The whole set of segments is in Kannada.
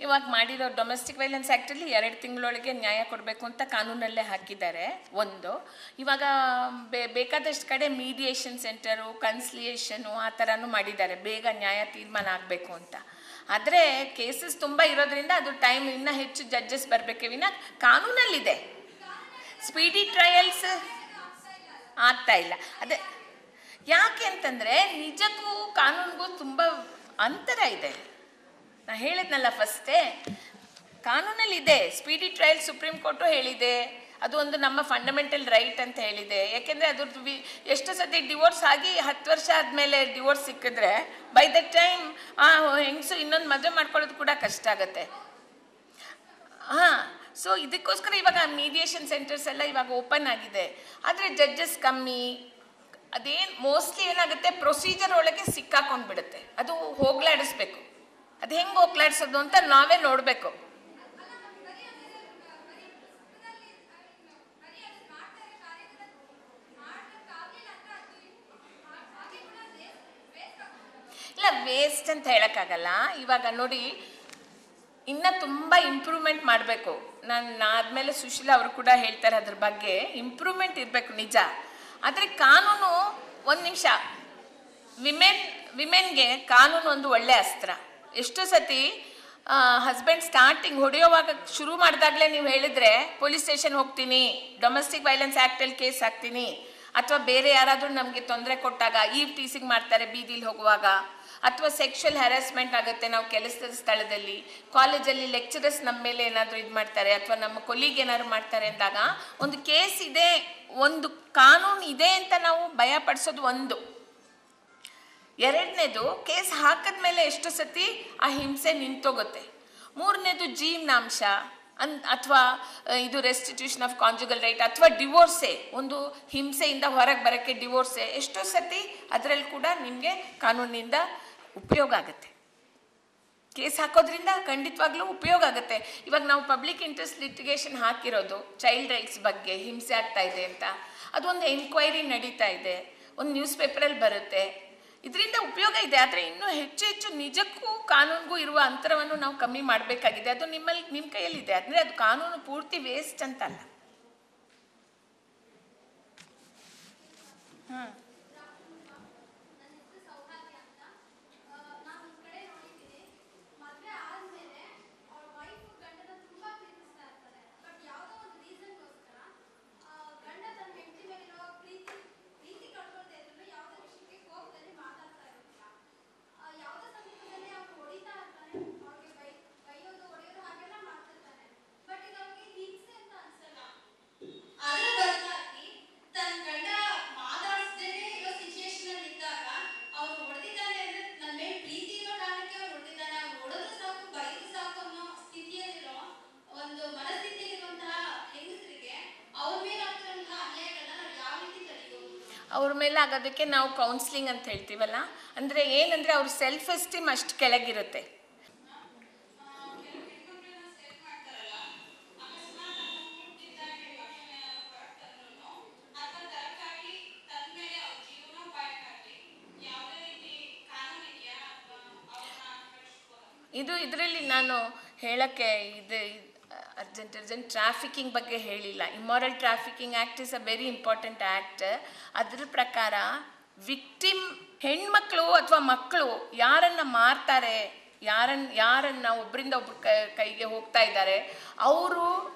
ಇವಾಗ ಮಾಡಿರೋ ಡೊಮೆಸ್ಟಿಕ್ ವೈಲೆನ್ಸ್ ಆ್ಯಕ್ಟಲ್ಲಿ 2 ತಿಂಗಳೊಳಗೆ ನ್ಯಾಯ ಕೊಡಬೇಕು ಅಂತ ಕಾನೂನಲ್ಲೇ ಹಾಕಿದ್ದಾರೆ. ಒಂದು ಇವಾಗ ಬೇಕಾದಷ್ಟು ಕಡೆ ಮೀಡಿಯೇಷನ್ ಸೆಂಟರು, ಕನ್ಸಿಲಿಯೇಷನು ಆ ಥರನೂ ಮಾಡಿದ್ದಾರೆ, ಬೇಗ ನ್ಯಾಯ ತೀರ್ಮಾನ ಆಗಬೇಕು ಅಂತ. ಆದರೆ ಕೇಸಸ್ ತುಂಬ ಇರೋದ್ರಿಂದ ಅದು ಟೈಮ್ ಇನ್ನೂ ಹೆಚ್ಚು ಜಡ್ಜಸ್ ಬರಬೇಕೆ ವಿನ ಕಾನೂನಲ್ಲಿದೆ. ಸ್ಪೀಡಿ ಟ್ರಯಲ್ಸ್ ಆಗ್ತಾ ಇಲ್ಲ. ಅದೇ ಯಾಕೆ ಅಂತಂದರೆ ನಿಜಕ್ಕೂ ಕಾನೂನಿಗೂ ತುಂಬ ಅಂತರ ಇದೆ. ನಾನು ಹೇಳಿದ್ನಲ್ಲ ಫಸ್ಟೇ, ಕಾನೂನಲ್ಲಿದೆ ಸ್ಪೀಡಿ ಟ್ರಯಲ್, ಸುಪ್ರೀಂ ಕೋರ್ಟು ಹೇಳಿದೆ, ಅದು ಒಂದು ನಮ್ಮ ಫಂಡಮೆಂಟಲ್ ರೈಟ್ ಅಂತ ಹೇಳಿದೆ. ಯಾಕೆಂದರೆ ಅದ್ರದ್ದು ಎಷ್ಟು ಸತಿ ಡಿವೋರ್ಸ್ ಆಗಿ 10 ವರ್ಷ ಆದಮೇಲೆ ಡಿವೋರ್ಸ್ ಸಿಕ್ಕಿದ್ರೆ ಬೈ ದ ಟೈಮ್ ಆ ಹೆಂಗಸು ಇನ್ನೊಂದು ಮದುವೆ ಮಾಡ್ಕೊಳ್ಳೋದು ಕೂಡ ಕಷ್ಟ ಆಗುತ್ತೆ. ಸೊ ಇದಕ್ಕೋಸ್ಕರ ಇವಾಗ ಮೀಡಿಯೇಷನ್ ಸೆಂಟರ್ಸ್ ಎಲ್ಲ ಇವಾಗ ಓಪನ್ ಆಗಿದೆ. ಆದರೆ ಜಡ್ಜಸ್ ಕಮ್ಮಿ. ಅದೇನು ಮೋಸ್ಟ್ಲಿ ಏನಾಗುತ್ತೆ, ಪ್ರೊಸೀಜರ್ ಒಳಗೆ ಸಿಕ್ಕಾಕೊಂಡು ಬಿಡುತ್ತೆ. ಅದು ಹೋಗ್ಲಾಡಿಸ್ಬೇಕು. ಅದು ಹೆಂಗೆ ಹೋಗ್ಲಾಡಿಸೋದು ಅಂತ ನಾವೇ ನೋಡಬೇಕು. ಇಲ್ಲ, ವೇಸ್ಟ್ ಅಂತ ಹೇಳೋಕ್ಕಾಗಲ್ಲ. ಇವಾಗ ನೋಡಿ, ಇನ್ನೂ ತುಂಬ ಇಂಪ್ರೂವ್ಮೆಂಟ್ ಮಾಡಬೇಕು. ಆದಮೇಲೆ ಸುಶೀಲಾ ಅವರು ಕೂಡ ಹೇಳ್ತಾರೆ ಅದ್ರ ಬಗ್ಗೆ. ಇಂಪ್ರೂವ್ಮೆಂಟ್ ಇರಬೇಕು ನಿಜ. ಆದರೆ ಕಾನೂನು, ಒಂದು ನಿಮಿಷ, ವಿಮೆನ್ಗೆ ಕಾನೂನು ಒಂದು ಒಳ್ಳೆ ಅಸ್ತ್ರ. ಎಷ್ಟೋ ಸತಿ ಹಸ್ಬೆಂಡ್ ಸ್ಟಾರ್ಟಿಂಗ್ ಹೊಡೆಯೋವಾಗ ಶುರು ಮಾಡಿದಾಗಲೇ ನೀವು ಹೇಳಿದರೆ ಪೊಲೀಸ್ ಸ್ಟೇಷನ್ ಹೋಗ್ತೀನಿ, ಡೊಮೆಸ್ಟಿಕ್ ವೈಲೆನ್ಸ್ ಆ್ಯಕ್ಟಲ್ಲಿ ಕೇಸ್ ಹಾಕ್ತೀನಿ, ಅಥವಾ ಬೇರೆ ಯಾರಾದರೂ ನಮಗೆ ತೊಂದರೆ ಕೊಟ್ಟಾಗ ಈವ್ ಟೀಸಿಂಗ್ ಮಾಡ್ತಾರೆ ಬೀದಿಲಿ ಹೋಗುವಾಗ, ಅಥವಾ ಸೆಕ್ಷುವಲ್ ಹ್ಯಾರಾಸ್ಮೆಂಟ್ ಆಗುತ್ತೆ ನಾವು ಕೆಲಸದ ಸ್ಥಳದಲ್ಲಿ, ಕಾಲೇಜಲ್ಲಿ ಲೆಕ್ಚರರ್ಸ್ ನಮ್ಮ ಮೇಲೆ ಏನಾದರೂ ಇದು ಮಾಡ್ತಾರೆ, ಅಥವಾ ನಮ್ಮ ಕೊಲೀಗ್ ಏನಾದ್ರು ಮಾಡ್ತಾರೆ ಅಂದಾಗ ಒಂದು ಕೇಸ್ ಇದೆ, ಒಂದು ಕಾನೂನು ಇದೆ ಅಂತ ನಾವು ಭಯ ಪಡಿಸೋದು ಒಂದು. ಎರಡನೇದು, ಕೇಸ್ ಹಾಕಿದ್ಮೇಲೆ ಎಷ್ಟು ಸತಿ ಆ ಹಿಂಸೆ ನಿಂತೋಗುತ್ತೆ. ಮೂರನೇದು ಜೀವನಾಂಶ ಅಥವಾ ಇದು ರೆಸ್ಟಿಟ್ಯೂಷನ್ ಆಫ್ ಕಾಂಜುಗಲ್ ರೈಟ್, ಅಥವಾ ಡಿವೋರ್ಸೇ, ಒಂದು ಹಿಂಸೆಯಿಂದ ಹೊರಗೆ ಬರೋಕ್ಕೆ ಡಿವೋರ್ಸೇ. ಎಷ್ಟೋ ಸತಿ ಅದರಲ್ಲಿ ಕೂಡ ನಿಮಗೆ ಕಾನೂನಿನಿಂದ ಉಪಯೋಗ ಆಗುತ್ತೆ. ಕೇಸ್ ಹಾಕೋದ್ರಿಂದ ಖಂಡಿತವಾಗ್ಲೂ ಉಪಯೋಗ ಆಗುತ್ತೆ. ಇವಾಗ ನಾವು ಪಬ್ಲಿಕ್ ಇಂಟ್ರೆಸ್ಟ್ ಲಿಟಿಗೇಷನ್ ಹಾಕಿರೋದು ಚೈಲ್ಡ್ ರೈಟ್ಸ್ ಬಗ್ಗೆ, ಹಿಂಸೆ ಆಗ್ತಾ ಇದೆ ಅಂತ, ಅದೊಂದು ಎಂಕ್ವೈರಿ ನಡೀತಾ ಇದೆ, ಒಂದು ನ್ಯೂಸ್ ಪೇಪರಲ್ಲಿ ಬರುತ್ತೆ. ಇದರಿಂದ ಉಪಯೋಗ ಇದೆ. ಆದರೆ ಇನ್ನೂ ಹೆಚ್ಚು ಹೆಚ್ಚು ನಿಜಕ್ಕೂ ಕಾನೂನಿಗೂ ಇರುವ ಅಂತರವನ್ನು ನಾವು ಕಮ್ಮಿ ಮಾಡಬೇಕಾಗಿದೆ. ಅದು ನಿಮ್ಮ ಕೈಯಲ್ಲಿದೆ. ಅಂದರೆ ಅದು ಕಾನೂನು ಪೂರ್ತಿ ವೇಸ್ಟ್ ಅಂತಲ್ಲ. ಅವ್ರ ಮೇಲೆ ಆಗೋದಕ್ಕೆ ನಾವು ಕೌನ್ಸ್ಲಿಂಗ್ ಅಂತ ಹೇಳ್ತೀವಲ್ಲ, ಅಂದರೆ ಏನಂದರೆ ಅವ್ರ ಸೆಲ್ಫ್ ಎಸ್ಟೀಮ್ ಅಷ್ಟು ಕೆಳಗಿರುತ್ತೆ. ಇದರಲ್ಲಿ ನಾನು ಹೇಳೋಕ್ಕೆ ಅರ್ಜೆಂಟ್ ಟ್ರಾಫಿಕಿಂಗ್ ಬಗ್ಗೆ ಹೇಳಿಲ್ಲ. Immoral trafficking act is a very important act. ಅದ್ರ ಪ್ರಕಾರ ವಿಕ್ಟಿಮ್ ಹೆಣ್ಮಕ್ಳು ಅಥವಾ ಮಕ್ಕಳು ಯಾರನ್ನ ಮಾರ್ತಾರೆ, ಯಾರನ್ನ ಒಬ್ಬರಿಂದ ಒಬ್ರು ಕೈಗೆ ಹೋಗ್ತಾ ಇದ್ದಾರೆ, ಅವರು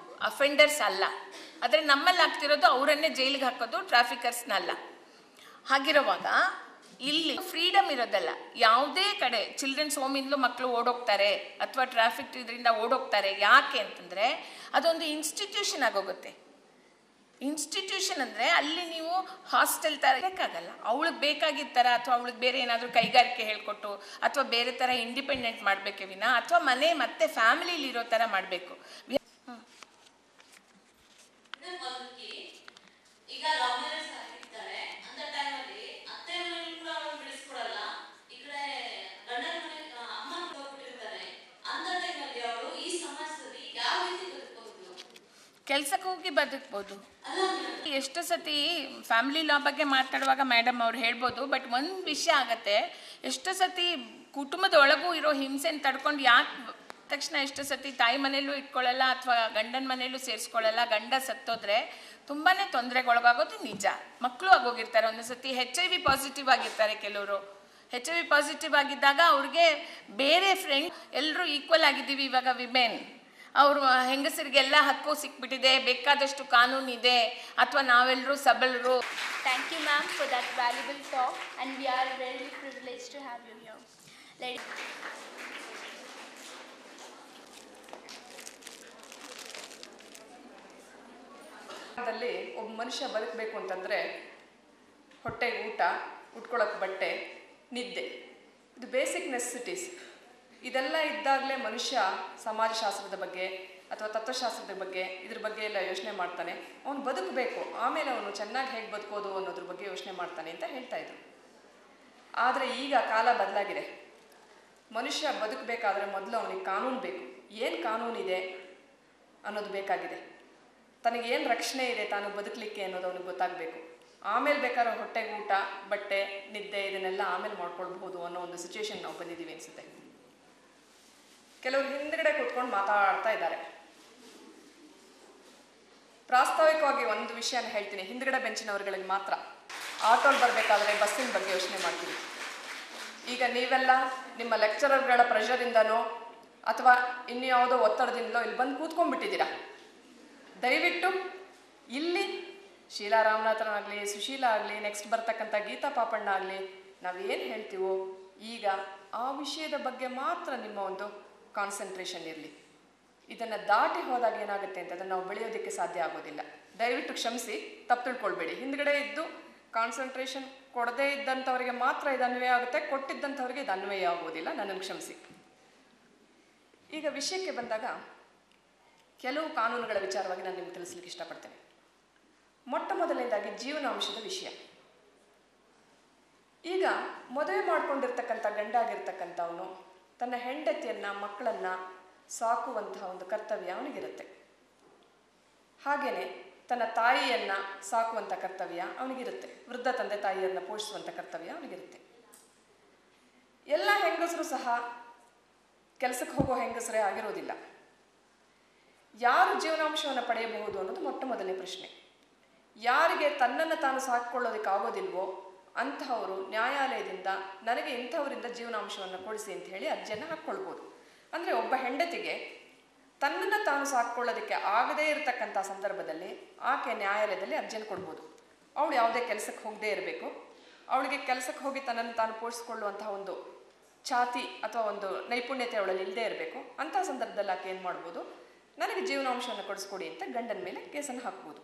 ಅಫೆಂಡರ್ಸ್ ಅಲ್ಲ. ಆದರೆ ನಮ್ಮಲ್ಲಿ ಆಗ್ತಿರೋದು ಅವರನ್ನೇ ಜೈಲಿಗೆ ಹಾಕೋದು, ಟ್ರಾಫಿಕರ್ಸ್ನಲ್ಲ. ಹಾಗಿರುವಾಗ ಇಲ್ಲಿ ಫ್ರೀಡಮ್ ಇರೋದಲ್ಲ. ಯಾವುದೇ ಕಡೆ ಚಿಲ್ಡ್ರನ್ಸ್ ಹೋಮಿಂದಲೂ ಮಕ್ಕಳು ಓಡೋಗ್ತಾರೆ ಅಥವಾ ಟ್ರಾಫಿಕ್ ಇದರಿಂದ ಓಡೋಗ್ತಾರೆ. ಯಾಕೆ ಅಂತಂದರೆ ಅದೊಂದು ಇನ್ಸ್ಟಿಟ್ಯೂಷನ್ ಆಗೋಗುತ್ತೆ. ಇನ್ಸ್ಟಿಟ್ಯೂಷನ್ ಅಂದರೆ ಅಲ್ಲಿ ನೀವು ಹಾಸ್ಟೆಲ್ ಥರ ಬೇಕಾಗಲ್ಲ. ಅವಳಿಗೆ ಬೇಕಾಗಿದ್ದ ಥರ ಅಥವಾ ಅವಳಿಗೆ ಬೇರೆ ಏನಾದರೂ ಕೈಗಾರಿಕೆ ಹೇಳ್ಕೊಟ್ಟು ಅಥವಾ ಬೇರೆ ಥರ ಇಂಡಿಪೆಂಡೆಂಟ್ ಮಾಡಬೇಕೆ ವಿನ ಅಥವಾ ಮನೆ ಮತ್ತೆ ಫ್ಯಾಮಿಲಿಲಿರೋ ಥರ ಮಾಡಬೇಕು. ಕೆಲ್ಸಕ್ಕೆ ಹೋಗಿ ಬದುಕ್ಬೋದು. ಎಷ್ಟು ಸತಿ ಫ್ಯಾಮಿಲಿ ಲಾ ಬಗ್ಗೆ ಮಾತಾಡುವಾಗ ಮೇಡಮ್ ಅವ್ರು ಹೇಳ್ಬೋದು. ಬಟ್ ಒಂದು ವಿಷಯ ಆಗತ್ತೆ, ಎಷ್ಟೋ ಸತಿ ಕುಟುಂಬದೊಳಗೂ ಇರೋ ಹಿಂಸೆನ ತಡ್ಕೊಂಡು ಯಾಕೆ ತಕ್ಷಣ ಎಷ್ಟು ಸತಿ ತಾಯಿ ಮನೆಯಲ್ಲೂ ಇಟ್ಕೊಳ್ಳಲ್ಲ ಅಥವಾ ಗಂಡನ ಮನೆಯಲ್ಲೂ ಸೇರಿಸ್ಕೊಳ್ಳಲ್ಲ. ಗಂಡ ಸತ್ತೋದ್ರೆ ತುಂಬಾ ತೊಂದರೆಗೊಳಗಾಗೋದು ನಿಜ. ಮಕ್ಕಳು ಆಗೋಗಿರ್ತಾರೆ, ಒಂದು ಸತಿ HIV ಪಾಸಿಟಿವ್ ಆಗಿರ್ತಾರೆ ಕೆಲವರು. HIV ಪಾಸಿಟಿವ್ ಆಗಿದ್ದಾಗ ಅವ್ರಿಗೆ ಬೇರೆ ಫ್ರೆಂಡ್ ಎಲ್ಲರೂ ಈಕ್ವಲ್ ಆಗಿದ್ದೀವಿ ಇವಾಗ ವಿಮೆನ್, ಅವರು ಹೆಂಗಸರಿಗೆಲ್ಲ ಹಕ್ಕು ಸಿಕ್ಬಿಟ್ಟಿದೆ, ಬೇಕಾದಷ್ಟು ಕಾನೂನಿದೆ, ಅಥವಾ ನಾವೆಲ್ಲರೂ ಸಬಲರು. Thank you, ma'am, for that valuable talk, and we are really privileged to have you here. ಒಬ್ಬ ಮನುಷ್ಯ ಬದುಕಬೇಕು ಅಂತಂದರೆ ಹೊಟ್ಟೆಗೆ ಊಟ, ಉಟ್ಕೊಳ್ಳೋಕೆ ಬಟ್ಟೆ, ನಿದ್ದೆ, ಇದು ಬೇಸಿಕ್ ನೆಸೆಸಿಟೀಸ್. ಇದೆಲ್ಲ ಇದ್ದಾಗಲೇ ಮನುಷ್ಯ ಸಮಾಜಶಾಸ್ತ್ರದ ಬಗ್ಗೆ ಅಥವಾ ತತ್ವಶಾಸ್ತ್ರದ ಬಗ್ಗೆ ಇದ್ರ ಬಗ್ಗೆ ಎಲ್ಲ ಯೋಚನೆ ಮಾಡ್ತಾನೆ. ಅವನು ಬದುಕಬೇಕು, ಆಮೇಲೆ ಅವನು ಚೆನ್ನಾಗಿ ಹೇಗೆ ಬದುಕೋದು ಅನ್ನೋದ್ರ ಬಗ್ಗೆ ಯೋಚನೆ ಮಾಡ್ತಾನೆ ಅಂತ ಹೇಳ್ತಾ ಇದ್ರು. ಆದರೆ ಈಗ ಕಾಲ ಬದಲಾಗಿದೆ. ಮನುಷ್ಯ ಬದುಕಬೇಕಾದ್ರೆ ಮೊದಲು ಅವನಿಗೆ ಕಾನೂನು ಬೇಕು. ಏನು ಕಾನೂನಿದೆ ಅನ್ನೋದು ಬೇಕಾಗಿದೆ. ತನಗೇನು ರಕ್ಷಣೆ ಇದೆ ತಾನು ಬದುಕಲಿಕ್ಕೆ ಅನ್ನೋದು ಅವನಿಗೆ ಗೊತ್ತಾಗಬೇಕು. ಆಮೇಲೆ ಬೇಕಾದ್ರೆ ಹೊಟ್ಟೆಗೆ ಊಟ, ಬಟ್ಟೆ, ನಿದ್ದೆ ಇದನ್ನೆಲ್ಲ ಆಮೇಲೆ ಮಾಡ್ಕೊಳ್ಬಹುದು ಅನ್ನೋ ಒಂದು ಸಿಚುವೇಶನ್ ನಾವು ಬಂದಿದ್ದೀವಿ ಅನಿಸುತ್ತೆ. ಕೆಲವರು ಹಿಂದ್ಗಡೆ ಕೂತ್ಕೊಂಡು ಮಾತಾಡ್ತಾ ಇದ್ದಾರೆ. ಪ್ರಾಸ್ತಾವಿಕವಾಗಿ ಒಂದು ವಿಷಯನ ಹೇಳ್ತೀನಿ. ಹಿಂದ್ಗಡೆ ಬೆಂಚಿನವರುಗಳಿಗೆ ಮಾತ್ರ ಆಟೋಲ್ ಬರಬೇಕಾದ್ರೆ ಬಸ್ಸಿನ ಬಗ್ಗೆ ಯೋಚನೆ ಮಾಡ್ತೀವಿ. ಈಗ ನೀವೆಲ್ಲ ನಿಮ್ಮ ಲೆಕ್ಚರರ್ಗಳ ಪ್ರೆಷರಿಂದನೋ ಅಥವಾ ಇನ್ಯಾವುದೋ ಒತ್ತಡದಿಂದಲೋ ಇಲ್ಲಿ ಬಂದು ಕೂತ್ಕೊಂಡ್ಬಿಟ್ಟಿದ್ದೀರಾ. ದಯವಿಟ್ಟು ಇಲ್ಲಿ ಶೀಲಾ ರಾಮನಾಥನಾಗಲಿ, ಸುಶೀಲಾ ಆಗಲಿ, ನೆಕ್ಸ್ಟ್ ಬರ್ತಕ್ಕಂಥ ಗೀತಾ ಪಾಪಣ್ಣ ಆಗಲಿ, ನಾವೇನು ಹೇಳ್ತೀವೋ ಈಗ ಆ ವಿಷಯದ ಬಗ್ಗೆ ಮಾತ್ರ ನಿಮ್ಮ ಒಂದು ಕಾನ್ಸಂಟ್ರೇಷನ್ ಇರಲಿ. ಇದನ್ನು ದಾಟಿ ಹೋದಾಗ ಏನಾಗುತ್ತೆ ಅಂತ ಅದನ್ನು ನಾವು ಬೆಳೆಯೋದಕ್ಕೆ ಸಾಧ್ಯ ಆಗೋದಿಲ್ಲ. ದಯವಿಟ್ಟು ಕ್ಷಮಿಸಿ, ತಪ್ಪು ತಿಳ್ಕೊಳ್ಬೇಡಿ. ಹಿಂದ್ಗಡೆ ಇದ್ದು ಕಾನ್ಸಂಟ್ರೇಷನ್ ಕೊಡದೇ ಇದ್ದಂಥವರಿಗೆ ಮಾತ್ರ ಇದು ಅನ್ವಯ ಆಗುತ್ತೆ, ಕೊಟ್ಟಿದ್ದಂಥವ್ರಿಗೆ ಇದು ಅನ್ವಯ ಆಗೋದಿಲ್ಲ. ನನ್ನನ್ನು ಕ್ಷಮಿಸಿ. ಈಗ ವಿಷಯಕ್ಕೆ ಬಂದಾಗ ಕೆಲವು ಕಾನೂನುಗಳ ವಿಚಾರವಾಗಿ ನಾನು ನಿಮ್ಗೆ ತಿಳಿಸ್ಲಿಕ್ಕೆ ಇಷ್ಟಪಡ್ತೇನೆ. ಮೊಟ್ಟ ಮೊದಲನೇದಾಗಿ ಜೀವನಾಂಶದ ವಿಷಯ. ಈಗ ಮದುವೆ ಮಾಡ್ಕೊಂಡಿರ್ತಕ್ಕಂಥ ಗಂಡ ಆಗಿರ್ತಕ್ಕಂಥವನು ತನ್ನ ಹೆಂಡತಿಯನ್ನು, ಮಕ್ಕಳನ್ನು ಸಾಕುವಂತಹ ಒಂದು ಕರ್ತವ್ಯ ಅವನಿಗಿರುತ್ತೆ. ಹಾಗೆಯೇ ತನ್ನ ತಾಯಿಯನ್ನು ಸಾಕುವಂಥ ಕರ್ತವ್ಯ ಅವನಿಗಿರುತ್ತೆ. ವೃದ್ಧ ತಂದೆ ತಾಯಿಯನ್ನು ಪೋಷಿಸುವಂಥ ಕರ್ತವ್ಯ ಅವನಿಗಿರುತ್ತೆ. ಎಲ್ಲ ಹೆಂಗಸರು ಸಹ ಕೆಲಸಕ್ಕೆ ಹೋಗೋ ಹೆಂಗಸರೇ ಆಗಿರೋದಿಲ್ಲ. ಯಾರು ಜೀವನಾಂಶವನ್ನು ಪಡೆಯಬಹುದು ಅನ್ನೋದು ಮೊಟ್ಟ ಮೊದಲನೇ ಪ್ರಶ್ನೆ. ಯಾರಿಗೆ ತನ್ನನ್ನು ತಾನು ಸಾಕಿಕೊಳ್ಳೋದಕ್ಕೆ ಆಗೋದಿಲ್ವೋ ಅಂತಹವರು ನ್ಯಾಯಾಲಯದಿಂದ ನನಗೆ ಇಂಥವರಿಂದ ಜೀವನಾಂಶವನ್ನು ಕೊಡಿಸಿ ಅಂತ ಹೇಳಿ ಅರ್ಜಿಯನ್ನು ಹಾಕ್ಕೊಳ್ಬೋದು. ಅಂದರೆ ಒಬ್ಬ ಹೆಂಡತಿಗೆ ತನ್ನನ್ನು ತಾನು ಸಾಕಿಕೊಳ್ಳೋದಕ್ಕೆ ಆಗದೇ ಇರತಕ್ಕಂಥ ಸಂದರ್ಭದಲ್ಲಿ ಆಕೆ ನ್ಯಾಯಾಲಯದಲ್ಲಿ ಅರ್ಜಿಯನ್ನು ಕೊಡ್ಬೋದು. ಅವಳು ಯಾವುದೇ ಕೆಲಸಕ್ಕೆ ಹೋಗದೇ ಇರಬೇಕು. ಅವಳಿಗೆ ಕೆಲಸಕ್ಕೆ ಹೋಗಿ ತನ್ನನ್ನು ತಾನು ಪೋಷಿಸಿಕೊಳ್ಳುವಂತಹ ಒಂದು ಛಾತಿ ಅಥವಾ ಒಂದು ನೈಪುಣ್ಯತೆ ಅವಳಲ್ಲಿ ಇಲ್ಲದೇ ಇರಬೇಕು. ಅಂಥ ಸಂದರ್ಭದಲ್ಲಿ ಆಕೆ ಏನು ಮಾಡ್ಬೋದು, ನನಗೆ ಜೀವನಾಂಶವನ್ನು ಕೊಡಿಸ್ಕೊಡಿ ಅಂತ ಗಂಡನ ಮೇಲೆ ಕೇಸನ್ನು ಹಾಕ್ಬೋದು.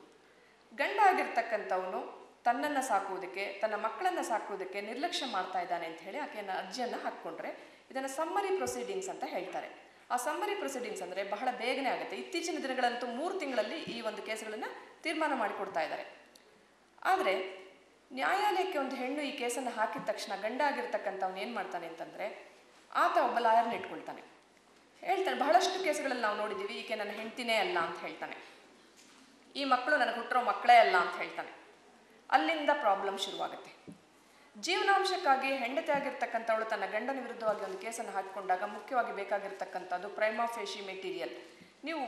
ಗಂಡ ಆಗಿರ್ತಕ್ಕಂಥವನು ತನ್ನನ್ನು ಸಾಕುವುದಕ್ಕೆ, ತನ್ನ ಮಕ್ಕಳನ್ನು ಸಾಕುವುದಕ್ಕೆ ನಿರ್ಲಕ್ಷ್ಯ ಮಾಡ್ತಾ ಇದ್ದಾನೆ ಅಂತ ಹೇಳಿ ಆಕೆಯನ್ನು ಅರ್ಜಿಯನ್ನು ಹಾಕ್ಕೊಂಡ್ರೆ ಇದನ್ನು ಸಮ್ಮರಿ ಪ್ರೊಸೀಡಿಂಗ್ಸ್ ಅಂತ ಹೇಳ್ತಾರೆ. ಆ ಸಮ್ಮರಿ ಪ್ರೊಸೀಡಿಂಗ್ಸ್ ಅಂದರೆ ಬಹಳ ಬೇಗನೆ ಆಗುತ್ತೆ. ಇತ್ತೀಚಿನ ದಿನಗಳಂತೂ 3 ತಿಂಗಳಲ್ಲಿ ಈ ಒಂದು ಕೇಸುಗಳನ್ನು ತೀರ್ಮಾನ ಮಾಡಿಕೊಡ್ತಾ ಇದ್ದಾರೆ. ಆದರೆ ನ್ಯಾಯಾಲಯಕ್ಕೆ ಒಂದು ಹೆಣ್ಣು ಈ ಕೇಸನ್ನು ಹಾಕಿದ ತಕ್ಷಣ ಗಂಡ ಆಗಿರ್ತಕ್ಕಂಥವ್ನು ಏನು ಮಾಡ್ತಾನೆ ಅಂತಂದರೆ ಆತ ಒಬ್ಬ ಲಾಯರ್ನ ಇಟ್ಕೊಳ್ತಾನೆ. ಹೇಳ್ತಾನೆ, ಬಹಳಷ್ಟು ಕೇಸುಗಳಲ್ಲಿ ನಾವು ನೋಡಿದ್ದೀವಿ, ಈಕೆ ನನ್ನ ಹೆಂಡ್ತಿನೇ ಅಲ್ಲ ಅಂತ ಹೇಳ್ತಾನೆ, ಈ ಮಕ್ಕಳು ನನಗೆ ಹುಟ್ಟಿರೋ ಮಕ್ಕಳೇ ಅಲ್ಲ ಅಂತ ಹೇಳ್ತಾನೆ. ಅಲ್ಲಿಂದ ಪ್ರಾಬ್ಲಮ್ ಶುರುವಾಗುತ್ತೆ. ಜೀವನಾಂಶಕ್ಕಾಗಿ ಹೆಂಡತಿ ಆಗಿರ್ತಕ್ಕಂಥವಳು ತನ್ನ ಗಂಡನ ವಿರುದ್ಧವಾಗಿ ಒಂದು ಕೇಸನ್ನು ಹಾಕಿಕೊಂಡಾಗ ಮುಖ್ಯವಾಗಿ ಬೇಕಾಗಿರ್ತಕ್ಕಂಥದ್ದು ಪ್ರೈಮಾ ಫೇಶಿ ಮೆಟೀರಿಯಲ್. ನೀವು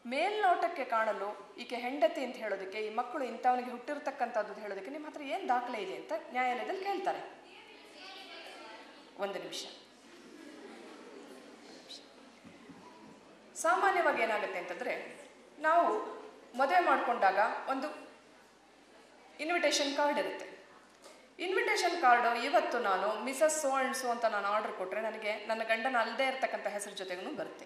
ಮೇಲ್ನೋಟಕ್ಕೆ ಕಾಣಲು ಈಕೆ ಹೆಂಡತಿ ಅಂತ ಹೇಳೋದಕ್ಕೆ, ಈ ಮಕ್ಕಳು ಇಂಥವನಿಗೆ ಹುಟ್ಟಿರ್ತಕ್ಕಂಥದ್ದು ಹೇಳೋದಕ್ಕೆ ನಿಮ್ಮ ಹತ್ರ ಏನು ದಾಖಲೆ ಇದೆ ಅಂತ ನ್ಯಾಯಾಲಯದಲ್ಲಿ ಕೇಳ್ತಾರೆ. ಒಂದು ನಿಮಿಷ. ಸಾಮಾನ್ಯವಾಗಿ ಏನಾಗುತ್ತೆ ಅಂತಂದರೆ, ನಾವು ಮದುವೆ ಮಾಡಿಕೊಂಡಾಗ ಒಂದು ಇನ್ವಿಟೇಷನ್ ಕಾರ್ಡ್ ಇರುತ್ತೆ. ಇನ್ವಿಟೇಷನ್ ಕಾರ್ಡು ಇವತ್ತು ನಾನು ಮಿಸಸ್ ಸೋ ಆ್ಯಂಡ್ ಸೋ ಅಂತ ನಾನು ಆರ್ಡರ್ ಕೊಟ್ಟರೆ ನನಗೆ ನನ್ನ ಗಂಡನ ಅಲ್ಲದೆ ಇರತಕ್ಕಂಥ ಹೆಸರು ಜೊತೆಗೂ ಬರುತ್ತೆ.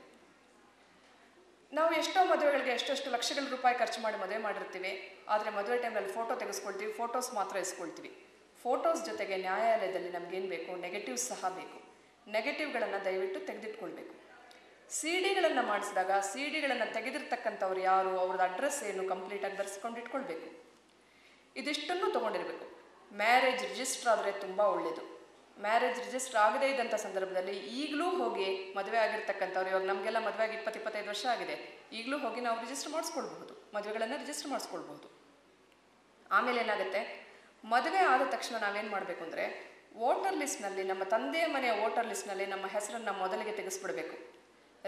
ನಾವು ಎಷ್ಟೋ ಮದುವೆಗಳಿಗೆ ಎಷ್ಟೆಷ್ಟು ಲಕ್ಷಗಳ ರೂಪಾಯಿ ಖರ್ಚು ಮಾಡಿ ಮದುವೆ ಮಾಡಿರ್ತೀವಿ. ಆದರೆ ಮದುವೆ ಟೈಮಲ್ಲಿ ಫೋಟೋ ತೆಗೆಸ್ಕೊಳ್ತೀವಿ, ಫೋಟೋಸ್ ಮಾತ್ರ ಇಸ್ಕೊಳ್ತೀವಿ. ಫೋಟೋಸ್ ಜೊತೆಗೆ ನ್ಯಾಯಾಲಯದಲ್ಲಿ ನಮಗೇನು ಬೇಕು, ನೆಗೆಟಿವ್ಸ್ ಸಹ ಬೇಕು. ನೆಗೆಟಿವ್ಗಳನ್ನು ದಯವಿಟ್ಟು ತೆಗೆದಿಟ್ಕೊಳ್ಬೇಕು. CD-ಗಳನ್ನು ಮಾಡಿಸಿದಾಗ CD-ಗಳನ್ನು ತೆಗೆದಿರ್ತಕ್ಕಂಥವ್ರು ಯಾರು, ಅವ್ರದ್ದು ಅಡ್ರೆಸ್ ಏನು ಕಂಪ್ಲೀಟಾಗಿ ಬರೆಸ್ಕೊಂಡಿಟ್ಕೊಳ್ಬೇಕು. ಇದಿಷ್ಟನ್ನು ತೊಗೊಂಡಿರಬೇಕು. ಮ್ಯಾರೇಜ್ ರಿಜಿಸ್ಟರ್ ಆದರೆ ತುಂಬ ಒಳ್ಳೆಯದು. ಮ್ಯಾರೇಜ್ ರಿಜಿಸ್ಟರ್ ಆಗದೇ ಇದ್ದಂಥ ಸಂದರ್ಭದಲ್ಲಿ ಈಗಲೂ ಹೋಗಿ ಮದುವೆ ಆಗಿರ್ತಕ್ಕಂಥವ್ರು, ಇವಾಗ ನಮಗೆಲ್ಲ ಮದುವೆ ಆಗಿ 20-25 ವರ್ಷ ಆಗಿದೆ, ಈಗಲೂ ಹೋಗಿ ನಾವು ರಿಜಿಸ್ಟರ್ ಮಾಡಿಸ್ಕೊಳ್ಬಹುದು, ಮದುವೆಗಳನ್ನು ರಿಜಿಸ್ಟರ್ ಮಾಡಿಸ್ಕೊಳ್ಬಹುದು. ಆಮೇಲೆ ಏನಾಗುತ್ತೆ, ಮದುವೆ ಆದ ತಕ್ಷಣ ನಾವೇನು ಮಾಡಬೇಕು ಅಂದರೆ ವೋಟರ್ ಲಿಸ್ಟ್ನಲ್ಲಿ, ನಮ್ಮ ತಂದೆಯ ಮನೆಯ ವೋಟರ್ ಲಿಸ್ಟ್ನಲ್ಲಿ ನಮ್ಮ ಹೆಸರನ್ನು ಮೊದಲಿಗೆ ತೆಗೆಸ್ಬಿಡಬೇಕು.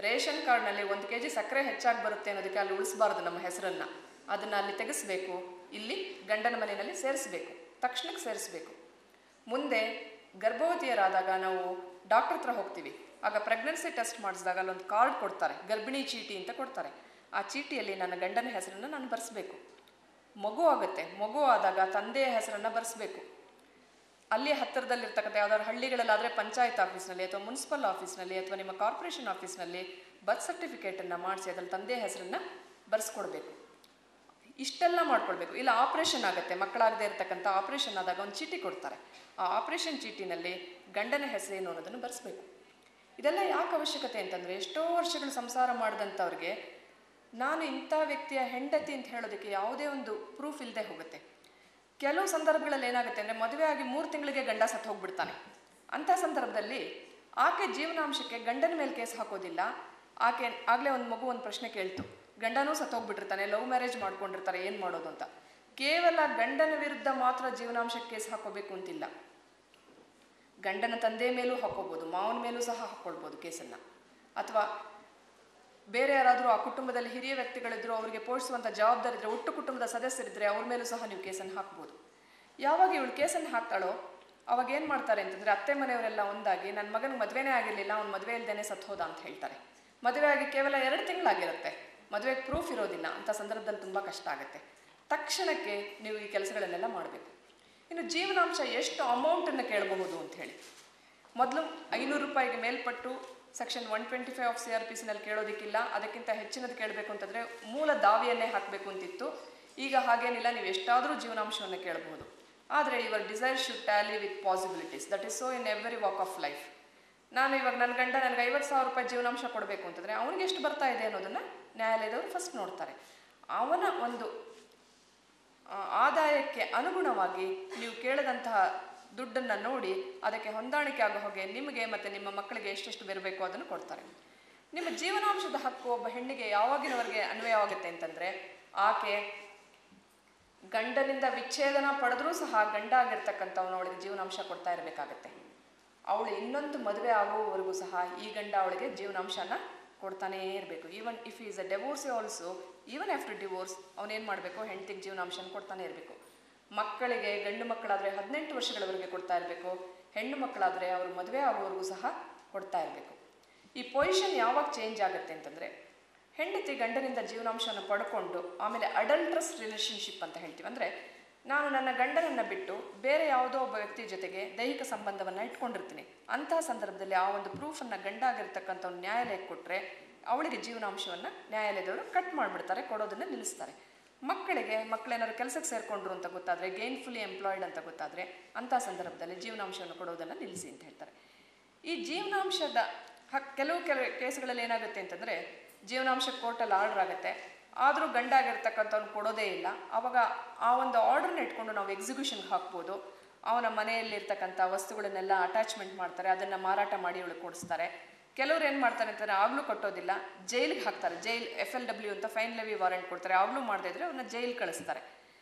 ರೇಷನ್ ಕಾರ್ಡ್ನಲ್ಲಿ 1 kg ಸಕ್ಕರೆ ಹೆಚ್ಚಾಗಿ ಬರುತ್ತೆ ಅನ್ನೋದಕ್ಕೆ ಅಲ್ಲಿ ಉಳಿಸಬಾರ್ದು ನಮ್ಮ ಹೆಸರನ್ನು. ಅದನ್ನು ಅಲ್ಲಿ ತೆಗೆಸಬೇಕು, ಇಲ್ಲಿ ಗಂಡನ ಮನೆಯಲ್ಲಿ ಸೇರಿಸಬೇಕು, ತಕ್ಷಣಕ್ಕೆ ಸೇರಿಸಬೇಕು. ಮುಂದೆ ಗರ್ಭವತಿಯರಾದಾಗ ನಾವು ಡಾಕ್ಟರ್ ಹತ್ರ ಹೋಗ್ತೀವಿ. ಆಗ ಪ್ರೆಗ್ನೆನ್ಸಿ ಟೆಸ್ಟ್ ಮಾಡಿಸಿದಾಗ ಅಲ್ಲೊಂದು ಕಾರ್ಡ್ ಕೊಡ್ತಾರೆ, ಗರ್ಭಿಣಿ ಚೀಟಿ ಅಂತ ಕೊಡ್ತಾರೆ. ಆ ಚೀಟಿಯಲ್ಲಿ ನನ್ನ ಗಂಡನ ಹೆಸರನ್ನು ನಾನು ಬರೆಸ್ಬೇಕು. ಮಗು ಆಗುತ್ತೆ, ಮಗು ಆದಾಗ ತಂದೆಯ ಹೆಸರನ್ನು ಬರೆಸ್ಬೇಕು. ಅಲ್ಲಿ ಹತ್ತಿರದಲ್ಲಿರ್ತಕ್ಕಂಥ ಯಾವ್ದಾದ್ರು ಹಳ್ಳಿಗಳಲ್ಲಾದರೆ ಪಂಚಾಯತ್ ಆಫೀಸ್ನಲ್ಲಿ ಅಥವಾ ಮುನ್ಸಿಪಲ್ ಆಫೀಸ್ನಲ್ಲಿ ಅಥವಾ ನಿಮ್ಮ ಕಾರ್ಪೊರೇಷನ್ ಆಫೀಸ್ನಲ್ಲಿ ಬರ್ತ್ ಸರ್ಟಿಫಿಕೇಟನ್ನು ಮಾಡಿಸಿ ಅದರಲ್ಲಿ ತಂದೆಯ ಹೆಸರನ್ನು ಬರೆಸ್ಕೊಡ್ಬೇಕು. ಇಷ್ಟೆಲ್ಲ ಮಾಡ್ಕೊಳ್ಬೇಕು. ಇಲ್ಲ ಆಪ್ರೇಷನ್ ಆಗುತ್ತೆ, ಮಕ್ಕಳಾಗದೇ ಇರತಕ್ಕಂಥ ಆಪ್ರೇಷನ್ ಆದಾಗ ಒಂದು ಚೀಟಿ ಕೊಡ್ತಾರೆ. ಆ ಆಪ್ರೇಷನ್ ಚೀಟಿನಲ್ಲಿ ಗಂಡನ ಹೆಸರೇನು ಅನ್ನೋದನ್ನು ಬರೆಸ್ಬೇಕು. ಇದೆಲ್ಲ ಯಾಕೆ ಅವಶ್ಯಕತೆ ಅಂತಂದರೆ, ಎಷ್ಟೋ ವರ್ಷಗಳು ಸಂಸಾರ ಮಾಡಿದಂಥವ್ರಿಗೆ ನಾನು ಇಂಥ ವ್ಯಕ್ತಿಯ ಹೆಂಡತಿ ಅಂತ ಹೇಳೋದಕ್ಕೆ ಯಾವುದೇ ಒಂದು ಪ್ರೂಫ್ ಇಲ್ಲದೆ ಹೋಗುತ್ತೆ. ಕೆಲವು ಸಂದರ್ಭಗಳಲ್ಲಿ ಏನಾಗುತ್ತೆ ಅಂದರೆ, ಮದುವೆ ಆಗಿ 3 ತಿಂಗಳಿಗೆ ಗಂಡ ಸತ್ತು ಹೋಗ್ಬಿಡ್ತಾನೆ. ಅಂಥ ಸಂದರ್ಭದಲ್ಲಿ ಆಕೆ ಜೀವನಾಂಶಕ್ಕೆ ಗಂಡನ ಮೇಲೆ ಕೇಸ್ ಹಾಕೋದಿಲ್ಲ. ಆಕೆ ಆಗಲೇ ಒಂದು ಮಗು ಒಂದು ಪ್ರಶ್ನೆ ಕೇಳ್ತು, ಗಂಡನೂ ಸತ್ತೋಗ್ಬಿಟ್ಟಿರ್ತಾನೆ, ಲವ್ ಮ್ಯಾರೇಜ್ ಮಾಡ್ಕೊಂಡಿರ್ತಾರೆ, ಏನು ಮಾಡೋದು ಅಂತ. ಕೇವಲ ಗಂಡನ ವಿರುದ್ಧ ಮಾತ್ರ ಜೀವನಾಂಶಕ್ಕೆ ಕೇಸ್ ಹಾಕೋಬೇಕು ಅಂತಿಲ್ಲ. ಗಂಡನ ತಂದೆ ಮೇಲೂ ಹಾಕೋಬೋದು, ಮಾವನ ಮೇಲೂ ಸಹ ಹಾಕ್ಕೊಳ್ಬೋದು ಕೇಸನ್ನು. ಅಥವಾ ಬೇರೆ ಯಾರಾದರೂ ಆ ಕುಟುಂಬದಲ್ಲಿ ಹಿರಿಯ ವ್ಯಕ್ತಿಗಳಿದ್ರು, ಅವರಿಗೆ ಪೋಷಿಸುವಂಥ ಜವಾಬ್ದಾರಿ ಇದ್ದರೆ, ಒಟ್ಟು ಕುಟುಂಬದ ಸದಸ್ಯರಿದ್ದರೆ ಅವ್ರ ಮೇಲೂ ಸಹ ನೀವು ಕೇಸನ್ನು ಹಾಕ್ಬೋದು. ಯಾವಾಗ ಇವಳು ಕೇಸನ್ನು ಹಾಕ್ತಾಳೋ ಅವಾಗ ಏನು ಮಾಡ್ತಾರೆ ಅಂತಂದರೆ, ಅತ್ತೆ ಮನೆಯವರೆಲ್ಲ ಒಂದಾಗಿ ನನ್ನ ಮಗನಿಗೆ ಮದುವೆನೇ ಆಗಿರಲಿಲ್ಲ, ಅವ್ನು ಮದುವೆ ಇಲ್ಲದೇ ಸತ್ತು ಹೋದ ಅಂತ ಹೇಳ್ತಾರೆ. ಮದುವೆ ಆಗಿ ಕೇವಲ 2 ತಿಂಗಳಾಗಿರುತ್ತೆ, ಮದುವೆಗೆ ಪ್ರೂಫ್ ಇರೋದಿಲ್ಲ. ಅಂಥ ಸಂದರ್ಭದಲ್ಲಿ ತುಂಬ ಕಷ್ಟ ಆಗುತ್ತೆ. ತಕ್ಷಣಕ್ಕೆ ನೀವು ಈ ಕೆಲಸಗಳನ್ನೆಲ್ಲ ಮಾಡಬೇಕು. ಇನ್ನು ಜೀವನಾಂಶ ಎಷ್ಟು ಅಮೌಂಟನ್ನು ಕೇಳಬಹುದು ಅಂತ ಹೇಳಿ, ಮೊದಲು 500 ರೂಪಾಯಿಗೆ ಮೇಲ್ಪಟ್ಟು ಸೆಕ್ಷನ್ 125 ಆಫ್ CRPCನಲ್ಲಿ ಕೇಳೋದಕ್ಕಿಲ್ಲ. ಅದಕ್ಕಿಂತ ಹೆಚ್ಚಿನದು ಕೇಳಬೇಕು ಅಂತಂದರೆ ಮೂಲ ದಾವಿಯನ್ನೇ ಹಾಕಬೇಕು ಅಂತಿತ್ತು. ಈಗ ಹಾಗೇನಿಲ್ಲ, ನೀವು ಎಷ್ಟಾದರೂ ಜೀವನಾಂಶವನ್ನು ಕೇಳಬಹುದು. ಆದರೆ your desire should tally with possibilities. That is so in every walk of life. ನಾನು ಇವಾಗ ನನ್ನ ಗಂಡ ನನಗೆ 50,000 ರೂಪಾಯಿ ಜೀವನಾಂಶ ಕೊಡಬೇಕು ಅಂತಂದರೆ ಅವನಿಗೆ ಎಷ್ಟು ಬರ್ತಾ ಇದೆ ಅನ್ನೋದನ್ನು ನ್ಯಾಯಾಲಯದವರು ಫಸ್ಟ್ ನೋಡ್ತಾರೆ. ಅವನ ಒಂದು ಆದಾಯಕ್ಕೆ ಅನುಗುಣವಾಗಿ ನೀವು ಕೇಳದಂತಹ ದುಡ್ಡನ್ನು ನೋಡಿ ಅದಕ್ಕೆ ಹೊಂದಾಣಿಕೆ ಆಗೋ ಹಾಗೆ ನಿಮಗೆ ಮತ್ತು ನಿಮ್ಮ ಮಕ್ಕಳಿಗೆ ಎಷ್ಟೆಷ್ಟು ಬರಬೇಕು ಅದನ್ನು ಕೊಡ್ತಾರೆ. ನಿಮ್ಮ ಜೀವನಾಂಶದ ಹಕ್ಕು ಒಬ್ಬ ಹೆಣ್ಣಿಗೆ ಯಾವಾಗಿನವರೆಗೆ ಅನ್ವಯವಾಗುತ್ತೆ ಅಂತಂದರೆ, ಆಕೆ ಗಂಡನಿಂದ ವಿಚ್ಛೇದನ ಪಡೆದ್ರೂ ಸಹ ಗಂಡ ಆಗಿರ್ತಕ್ಕಂಥವನು ಅವಳಿಗೆ ಜೀವನಾಂಶ ಕೊಡ್ತಾ ಇರಬೇಕಾಗತ್ತೆ. ಅವಳು ಇನ್ನೊಂದು ಮದುವೆ ಆಗುವವರೆಗೂ ಸಹ ಈ ಗಂಡ ಅವಳಿಗೆ ಜೀವನಾಂಶನ ಕೊಡ್ತಾನೇ ಇರಬೇಕು. Even if is a divorcee also, even after divorce ಅವನೇನು ಮಾಡಬೇಕು, ಹೆಂಡತಿಗೆ ಜೀವನಾಂಶನ ಕೊಡ್ತಾನೆ ಇರಬೇಕು. ಮಕ್ಕಳಿಗೆ ಗಂಡು ಮಕ್ಕಳಾದರೆ 18 ವರ್ಷಗಳವರೆಗೆ ಕೊಡ್ತಾ ಇರಬೇಕು, ಹೆಣ್ಣು ಮಕ್ಕಳಾದರೆ ಅವರು ಮದುವೆ ಆಗುವವರೆಗೂ ಸಹ ಕೊಡ್ತಾ ಇರಬೇಕು. ಈ ಪೊಸಿಷನ್ ಯಾವಾಗ ಚೇಂಜ್ ಆಗುತ್ತೆ ಅಂತಂದರೆ, ಹೆಂಡತಿ ಗಂಡನಿಂದ ಜೀವನಾಂಶವನ್ನು ಪಡ್ಕೊಂಡು ಆಮೇಲೆ ಅಡಲ್ಟ್ರಸ್ ರಿಲೇಷನ್ಶಿಪ್ ಅಂತ ಹೇಳ್ತೀವಿ. ಅಂದರೆ ನಾನು ನನ್ನ ಗಂಡನನ್ನು ಬಿಟ್ಟು ಬೇರೆ ಯಾವುದೋ ಒಬ್ಬ ವ್ಯಕ್ತಿ ಜೊತೆಗೆ ದೈಹಿಕ ಸಂಬಂಧವನ್ನು ಇಟ್ಕೊಂಡಿರ್ತೀನಿ. ಅಂತಹ ಸಂದರ್ಭದಲ್ಲಿ ಆ ಒಂದು ಪ್ರೂಫನ್ನು ಗಂಡ ಆಗಿರ್ತಕ್ಕಂಥ ಒಂದು ನ್ಯಾಯಾಲಯಕ್ಕೆ ಕೊಟ್ಟರೆ ಅವಳಿಗೆ ಜೀವನಾಂಶವನ್ನು ನ್ಯಾಯಾಲಯದವರು ಕಟ್ ಮಾಡಿಬಿಡ್ತಾರೆ, ಕೊಡೋದನ್ನು ನಿಲ್ಲಿಸ್ತಾರೆ. ಮಕ್ಕಳೇನಾದ್ರು ಕೆಲಸಕ್ಕೆ ಸೇರಿಕೊಂಡ್ರು ಅಂತ ಗೊತ್ತಾದರೆ, ಗೇನ್ಫುಲಿ ಎಂಪ್ಲಾಯ್ಡ್ ಅಂತ ಗೊತ್ತಾದರೆ, ಅಂಥ ಸಂದರ್ಭದಲ್ಲಿ ಜೀವನಾಂಶವನ್ನು ಕೊಡೋದನ್ನು ನಿಲ್ಲಿಸಿ ಅಂತ ಹೇಳ್ತಾರೆ. ಈ ಜೀವನಾಂಶದ ಕೆಲವು ಕೇಸುಗಳಲ್ಲಿ ಏನಾಗುತ್ತೆ ಅಂತಂದರೆ, ಜೀವನಾಂಶ ಕೋರ್ಟಲ್ಲಿ ಆರ್ಡರ್ ಆಗುತ್ತೆ, ಆದರೂ ಗಂಡ ಆಗಿರ್ತಕ್ಕಂಥವ್ನು ಕೊಡೋದೇ ಇಲ್ಲ. ಆವಾಗ ಆ ಒಂದು ಆರ್ಡ್ರನ್ನ ಇಟ್ಕೊಂಡು ನಾವು ಎಕ್ಸಿಕ್ಯೂಷನ್ಗೆ ಹಾಕ್ಬೋದು. ಅವನ ಮನೆಯಲ್ಲಿರ್ತಕ್ಕಂಥ ವಸ್ತುಗಳನ್ನೆಲ್ಲ ಅಟ್ಯಾಚ್ಮೆಂಟ್ ಮಾಡ್ತಾರೆ, ಅದನ್ನು ಮಾರಾಟ ಮಾಡಿ ಅವಳಿಗೆ ಕೊಡಿಸ್ತಾರೆ. ಕೆಲವ್ರು ಏನು ಮಾಡ್ತಾರೆ ಅಂತಂದರೆ, ಆಗಲೂ ಕಟ್ಟೋದಿಲ್ಲ, ಜೈಲಿಗೆ ಹಾಕ್ತಾರೆ. ಜೈಲ್ FLW ಅಂತ ಫೈನ್ ಲೆವಿ ವಾರೆಂಟ್ ಕೊಡ್ತಾರೆ. ಆಗಲೂ ಮಾಡದೇ ಇದ್ದರೆ ಅವ್ರನ್ನ ಜೈಲ್ ಕಳಿಸ್ತಾರೆ.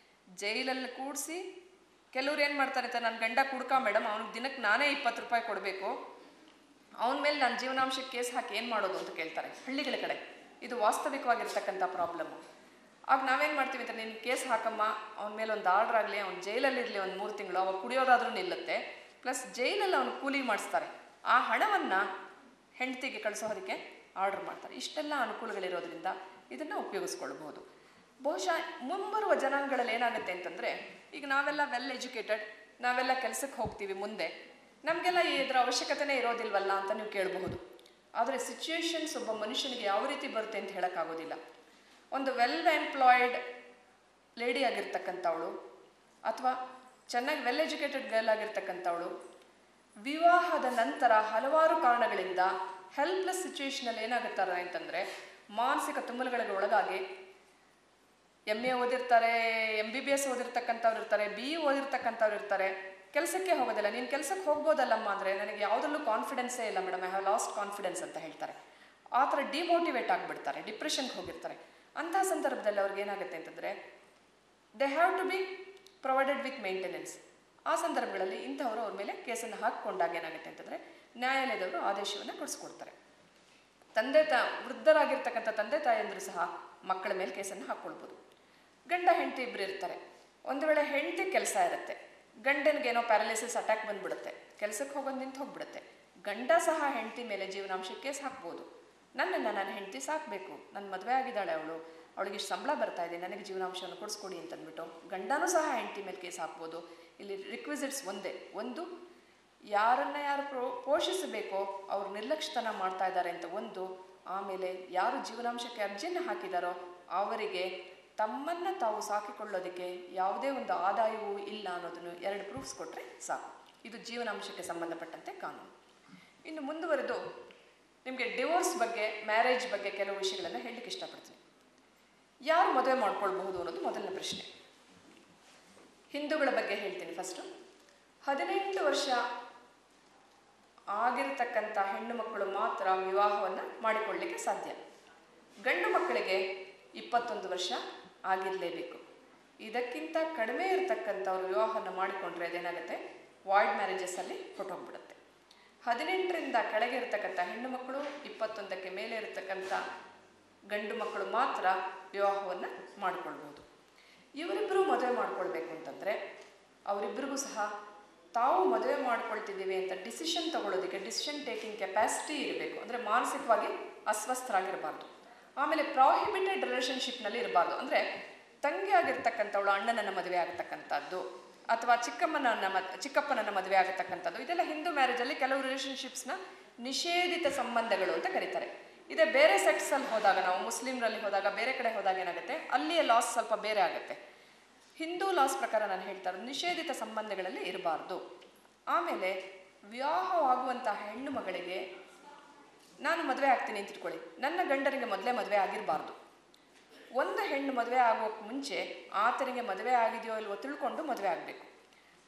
ಜೈಲಲ್ಲಿ ಕೂಡಿಸಿ ಕೆಲವ್ರು ಏನು ಮಾಡ್ತಾರೆ ಅಂತ, ನನ್ನ ಗಂಡ ಕುಡ್ಕ ಮೇಡಮ್, ಅವ್ನಿಗೆ ದಿನಕ್ಕೆ ನಾನೇ 20 ರೂಪಾಯಿ ಕೊಡಬೇಕು, ಅವನ ಮೇಲೆ ನಾನು ಜೀವನಾಂಶಕ್ಕೆ ಕೇಸ್ ಹಾಕಿ ಏನು ಮಾಡೋದು ಅಂತ ಕೇಳ್ತಾರೆ ಹಳ್ಳಿಗಳ ಕಡೆ. ಇದು ವಾಸ್ತವಿಕವಾಗಿರ್ತಕ್ಕಂಥ ಪ್ರಾಬ್ಲಮ್ಮು. ಆಗ ನಾವೇನು ಮಾಡ್ತೀವಿ ಅಂತ, ನೀನು ಕೇಸ್ ಹಾಕಮ್ಮ, ಅವನ ಮೇಲೆ ಒಂದು ಆರ್ಡ್ರ್ ಆಗಲಿ, ಅವ್ನು ಜೈಲಲ್ಲಿರಲಿ ಒಂದು 3 ತಿಂಗಳು, ಅವಾಗ ಕುಡಿಯೋದಾದ್ರೂ ನಿಲ್ಲುತ್ತೆ, ಪ್ಲಸ್ ಜೈಲಲ್ಲಿ ಅವನು ಕೂಲಿ ಮಾಡಿಸ್ತಾರೆ. ಆ ಹಣವನ್ನು ಹೆಂಡತಿಗೆ ಕಳಿಸೋದಕ್ಕೆ ಆರ್ಡರ್ ಮಾಡ್ತಾರೆ. ಇಷ್ಟೆಲ್ಲ ಅನುಕೂಲಗಳಿರೋದ್ರಿಂದ ಇದನ್ನು ಉಪಯೋಗಿಸ್ಕೊಳ್ಬೋದು. ಬಹುಶಃ ಮುಂಬರುವ ಜನಾಂಗಗಳಲ್ಲಿ ಏನಾಗುತ್ತೆ ಅಂತಂದರೆ, ಈಗ ನಾವೆಲ್ಲ ವೆಲ್ ಎಜುಕೇಟೆಡ್, ನಾವೆಲ್ಲ ಕೆಲಸಕ್ಕೆ ಹೋಗ್ತೀವಿ, ಮುಂದೆ ನಮಗೆಲ್ಲ ಇದರ ಅವಶ್ಯಕತೆನೇ ಇರೋದಿಲ್ವಲ್ಲ ಅಂತ ನೀವು ಕೇಳಬಹುದು. ಆದರೆ ಸಿಚುಯೇಷನ್ಸ್ ಒಬ್ಬ ಮನುಷ್ಯನಿಗೆ ಯಾವ ರೀತಿ ಬರುತ್ತೆ ಅಂತ ಹೇಳೋಕ್ಕಾಗೋದಿಲ್ಲ. ಒಂದು ವೆಲ್ ಎಂಪ್ಲಾಯ್ಡ್ ಲೇಡಿ ಆಗಿರ್ತಕ್ಕಂಥವಳು ಅಥವಾ ಚೆನ್ನಾಗಿ ವೆಲ್ ಎಜುಕೇಟೆಡ್ ಗರ್ಲ್ ಆಗಿರ್ತಕ್ಕಂಥವಳು ವಿವಾಹದ ನಂತರ ಹಲವಾರು ಕಾರಣಗಳಿಂದ ಹೆಲ್ಪ್ಲೆಸ್ ಸಿಚುಯೇಷನಲ್ಲಿ ಏನಾಗುತ್ತಾರೆ ಅಂತಂದರೆ, ಮಾನಸಿಕ ತುಮುಲಗಳಿಗೆ ಒಳಗಾಗಿ MA ಓದಿರ್ತಾರೆ, MBBS ಓದಿರ್ತಕ್ಕಂಥವ್ರು ಇರ್ತಾರೆ, BE ಓದಿರ್ತಕ್ಕಂಥವ್ರು ಇರ್ತಾರೆ, ಕೆಲಸಕ್ಕೆ ಹೋಗೋದಿಲ್ಲ. ನೀನು ಕೆಲಸಕ್ಕೆ ಹೋಗ್ಬೋದಲ್ಲಮ್ಮ ಅಂದರೆ, ನನಗೆ ಯಾವುದರಲ್ಲೂ ಕಾನ್ಫಿಡೆನ್ಸೇ ಇಲ್ಲ madam, I have lost confidence ಅಂತ ಹೇಳ್ತಾರೆ. ಆ ಥರ ಡಿಮೋಟಿವೇಟ್ ಆಗಿಬಿಡ್ತಾರೆ, ಡಿಪ್ರೆಷನ್ಗೆ ಹೋಗಿರ್ತಾರೆ. ಅಂತಹ ಸಂದರ್ಭದಲ್ಲಿ ಅವ್ರಿಗೆ ಏನಾಗುತ್ತೆ ಅಂತಂದರೆ, they have to be provided with maintenance. ಆ ಸಂದರ್ಭಗಳಲ್ಲಿ ಇಂಥವರು ಅವ್ರ ಮೇಲೆ ಕೇಸನ್ನು ಹಾಕಿಕೊಂಡಾಗ ಏನಾಗುತ್ತೆ ಅಂತಂದರೆ, ನ್ಯಾಯಾಲಯದವರು ಆದೇಶವನ್ನು ಕೊಡಿಸ್ಕೊಡ್ತಾರೆ. ವೃದ್ಧರಾಗಿರ್ತಕ್ಕಂಥ ತಂದೆ ತಾಯಿಯಂದರು ಸಹ ಮಕ್ಕಳ ಮೇಲೆ ಕೇಸನ್ನು ಹಾಕ್ಕೊಳ್ಬೋದು. ಗಂಡ ಹೆಂಡತಿ ಇಬ್ಬರು ಇರ್ತಾರೆ. ಒಂದು ವೇಳೆ ಹೆಂಡತಿ ಕೆಲಸ ಇರುತ್ತೆ, ಗಂಡನಿಗೇನೋ ಪ್ಯಾರಲಿಸಿಸ್ ಅಟ್ಯಾಕ್ ಬಂದ್ಬಿಡುತ್ತೆ, ಕೆಲಸಕ್ಕೆ ಹೋಗೋದು ನಿಂತು ಹೋಗ್ಬಿಡುತ್ತೆ. ಗಂಡ ಸಹ ಹೆಂಡತಿ ಮೇಲೆ ಜೀವನಾಂಶ ಕೇಸ್ ಹಾಕ್ಬೋದು. ನನ್ನ ಹೆಂಡತಿ ಸಾಕಬೇಕು, ನನ್ನ ಮದುವೆ ಆಗಿದ್ದಾಳೆ, ಅವಳಿಗೆ ಇಷ್ಟು ಸಂಬಳ ಬರ್ತಾ ಇದೆ, ನನಗೆ ಜೀವನಾಂಶವನ್ನು ಕೊಡಿಸ್ಕೊಡಿ ಅಂತಂದ್ಬಿಟ್ಟು ಗಂಡನೂ ಸಹ ಹೆಂಡತಿ ಮೇಲೆ ಕೇಸ್ ಹಾಕ್ಬೋದು. ಇಲ್ಲಿ ರಿಕ್ವಿಸಿಟ್ಸ್ ಒಂದೇ, ಒಂದು ಯಾರನ್ನ ಯಾರು ಪೋಷಿಸಬೇಕೋ ಅವ್ರು ನಿರ್ಲಕ್ಷ್ಯತನ ಮಾಡ್ತಾ ಇದ್ದಾರೆ ಅಂತ ಒಂದು, ಆಮೇಲೆ ಯಾರು ಜೀವನಾಂಶಕ್ಕೆ ಅರ್ಜಿಯನ್ನು ಹಾಕಿದಾರೋ ಅವರಿಗೆ ತಮ್ಮನ್ನು ತಾವು ಸಾಕಿಕೊಳ್ಳೋದಕ್ಕೆ ಯಾವುದೇ ಒಂದು ಆದಾಯವೂ ಇಲ್ಲ ಅನ್ನೋದನ್ನು 2 ಪ್ರೂಫ್ಸ್ ಕೊಟ್ಟರೆ ಸಾಕು. ಇದು ಜೀವನಾಂಶಕ್ಕೆ ಸಂಬಂಧಪಟ್ಟಂತೆ ಕಾನೂನು. ಇನ್ನು ಮುಂದುವರೆದು ನಿಮಗೆ ಡಿವೋರ್ಸ್ ಬಗ್ಗೆ, ಮ್ಯಾರೇಜ್ ಬಗ್ಗೆ ಕೆಲವು ವಿಷಯಗಳನ್ನು ಹೇಳಲಿಕ್ಕೆ ಇಷ್ಟಪಡ್ತೀನಿ. ಯಾರು ಮದುವೆ ಮಾಡ್ಕೊಳ್ಬಹುದು ಅನ್ನೋದು ಮೊದಲನೇ ಪ್ರಶ್ನೆ. ಹಿಂದೂಗಳ ಬಗ್ಗೆ ಹೇಳ್ತೀನಿ ಫಸ್ಟು. 18 ವರ್ಷ ಆಗಿರತಕ್ಕಂಥ ಹೆಣ್ಣು ಮಕ್ಕಳು ಮಾತ್ರ ವಿವಾಹವನ್ನು ಮಾಡಿಕೊಳ್ಳಲಿಕ್ಕೆ ಸಾಧ್ಯ. ಗಂಡು ಮಕ್ಕಳಿಗೆ 21 ವರ್ಷ ಆಗಿರಲೇಬೇಕು. ಇದಕ್ಕಿಂತ ಕಡಿಮೆ ಇರತಕ್ಕಂಥವ್ರು ವಿವಾಹವನ್ನು ಮಾಡಿಕೊಂಡ್ರೆ ಅದೇನಾಗುತ್ತೆ, ವಾಯ್ಡ್ ಮ್ಯಾರೇಜಸ್ಸಲ್ಲಿ ಹೊಟ್ಟೋಗ್ಬಿಡುತ್ತೆ. 18ರಿಂದ ಕೆಳಗೆ ಇರತಕ್ಕಂಥ ಹೆಣ್ಣು ಮಕ್ಕಳು, 21ಕ್ಕೆ ಮೇಲೆ ಇರತಕ್ಕಂಥ ಗಂಡು ಮಕ್ಕಳು ಮಾತ್ರ ವಿವಾಹವನ್ನು ಮಾಡಿಕೊಳ್ಬೋದು. ಇವರಿಬ್ಬರು ಮದುವೆ ಮಾಡ್ಕೊಳ್ಬೇಕು ಅಂತಂದರೆ ಅವರಿಬ್ಬರಿಗೂ ಸಹ ತಾವು ಮದುವೆ ಮಾಡ್ಕೊಳ್ತಿದ್ದೀವಿ ಅಂತ ಡಿಸಿಷನ್ ತಗೊಳ್ಳೋದಕ್ಕೆ ಡಿಸಿಷನ್ ಟೇಕಿಂಗ್ ಕೆಪಾಸಿಟಿ ಇರಬೇಕು. ಅಂದರೆ ಮಾನಸಿಕವಾಗಿ ಅಸ್ವಸ್ಥರಾಗಿರಬಾರ್ದು. ಆಮೇಲೆ ಪ್ರಾಹಿಬಿಟೆಡ್ ರಿಲೇಷನ್ಶಿಪ್ನಲ್ಲಿ ಇರಬಾರ್ದು. ಅಂದರೆ ತಂಗಿ ಆಗಿರ್ತಕ್ಕಂಥವಳು ಅಣ್ಣನನ್ನು ಮದುವೆ ಆಗತಕ್ಕಂಥದ್ದು ಅಥವಾ ಚಿಕ್ಕಪ್ಪನನ್ನು ಮದುವೆ ಆಗತಕ್ಕಂಥದ್ದು, ಇದೆಲ್ಲ ಹಿಂದೂ ಮ್ಯಾರೇಜಲ್ಲಿ ಕೆಲವು ರಿಲೇಷನ್ಶಿಪ್ಸ್ನ ನಿಷೇಧಿತ ಸಂಬಂಧಗಳು ಅಂತ ಕರೀತಾರೆ. ಇದೇ ಬೇರೆ ಸೆಕ್ಸಲ್ಲಿ ಹೋದಾಗ, ನಾವು ಮುಸ್ಲಿಮ್ರಲ್ಲಿ ಹೋದಾಗ, ಬೇರೆ ಕಡೆ ಹೋದಾಗ ಏನಾಗುತ್ತೆ, ಅಲ್ಲಿಯ ಲಾಸ್ ಸ್ವಲ್ಪ ಬೇರೆ ಆಗುತ್ತೆ. ಹಿಂದೂ ಲಾಸ್ ಪ್ರಕಾರ ನಾನು ಹೇಳ್ತಾರೆ ನಿಷೇಧಿತ ಸಂಬಂಧಗಳಲ್ಲಿ ಇರಬಾರ್ದು. ಆಮೇಲೆ ವಿವಾಹವಾಗುವಂಥ ಹೆಣ್ಣು ಮಗಳಿಗೆ ನಾನು ಮದುವೆ ಆಗ್ತೀನಿ ಅಂತ ಇಟ್ಕೊಳ್ಳಿ, ನನ್ನ ಗಂಡನಿಗೆ ಮೊದಲೇ ಮದುವೆ ಆಗಿರಬಾರ್ದು. ಒಂದು ಹೆಣ್ಣು ಮದುವೆ ಆಗೋಕ್ಕೆ ಮುಂಚೆ ಆತನಿಗೆ ಮದುವೆ ಆಗಿದೆಯೋ ಇಲ್ವೋ ತಿಳ್ಕೊಂಡು ಮದುವೆ ಆಗಬೇಕು.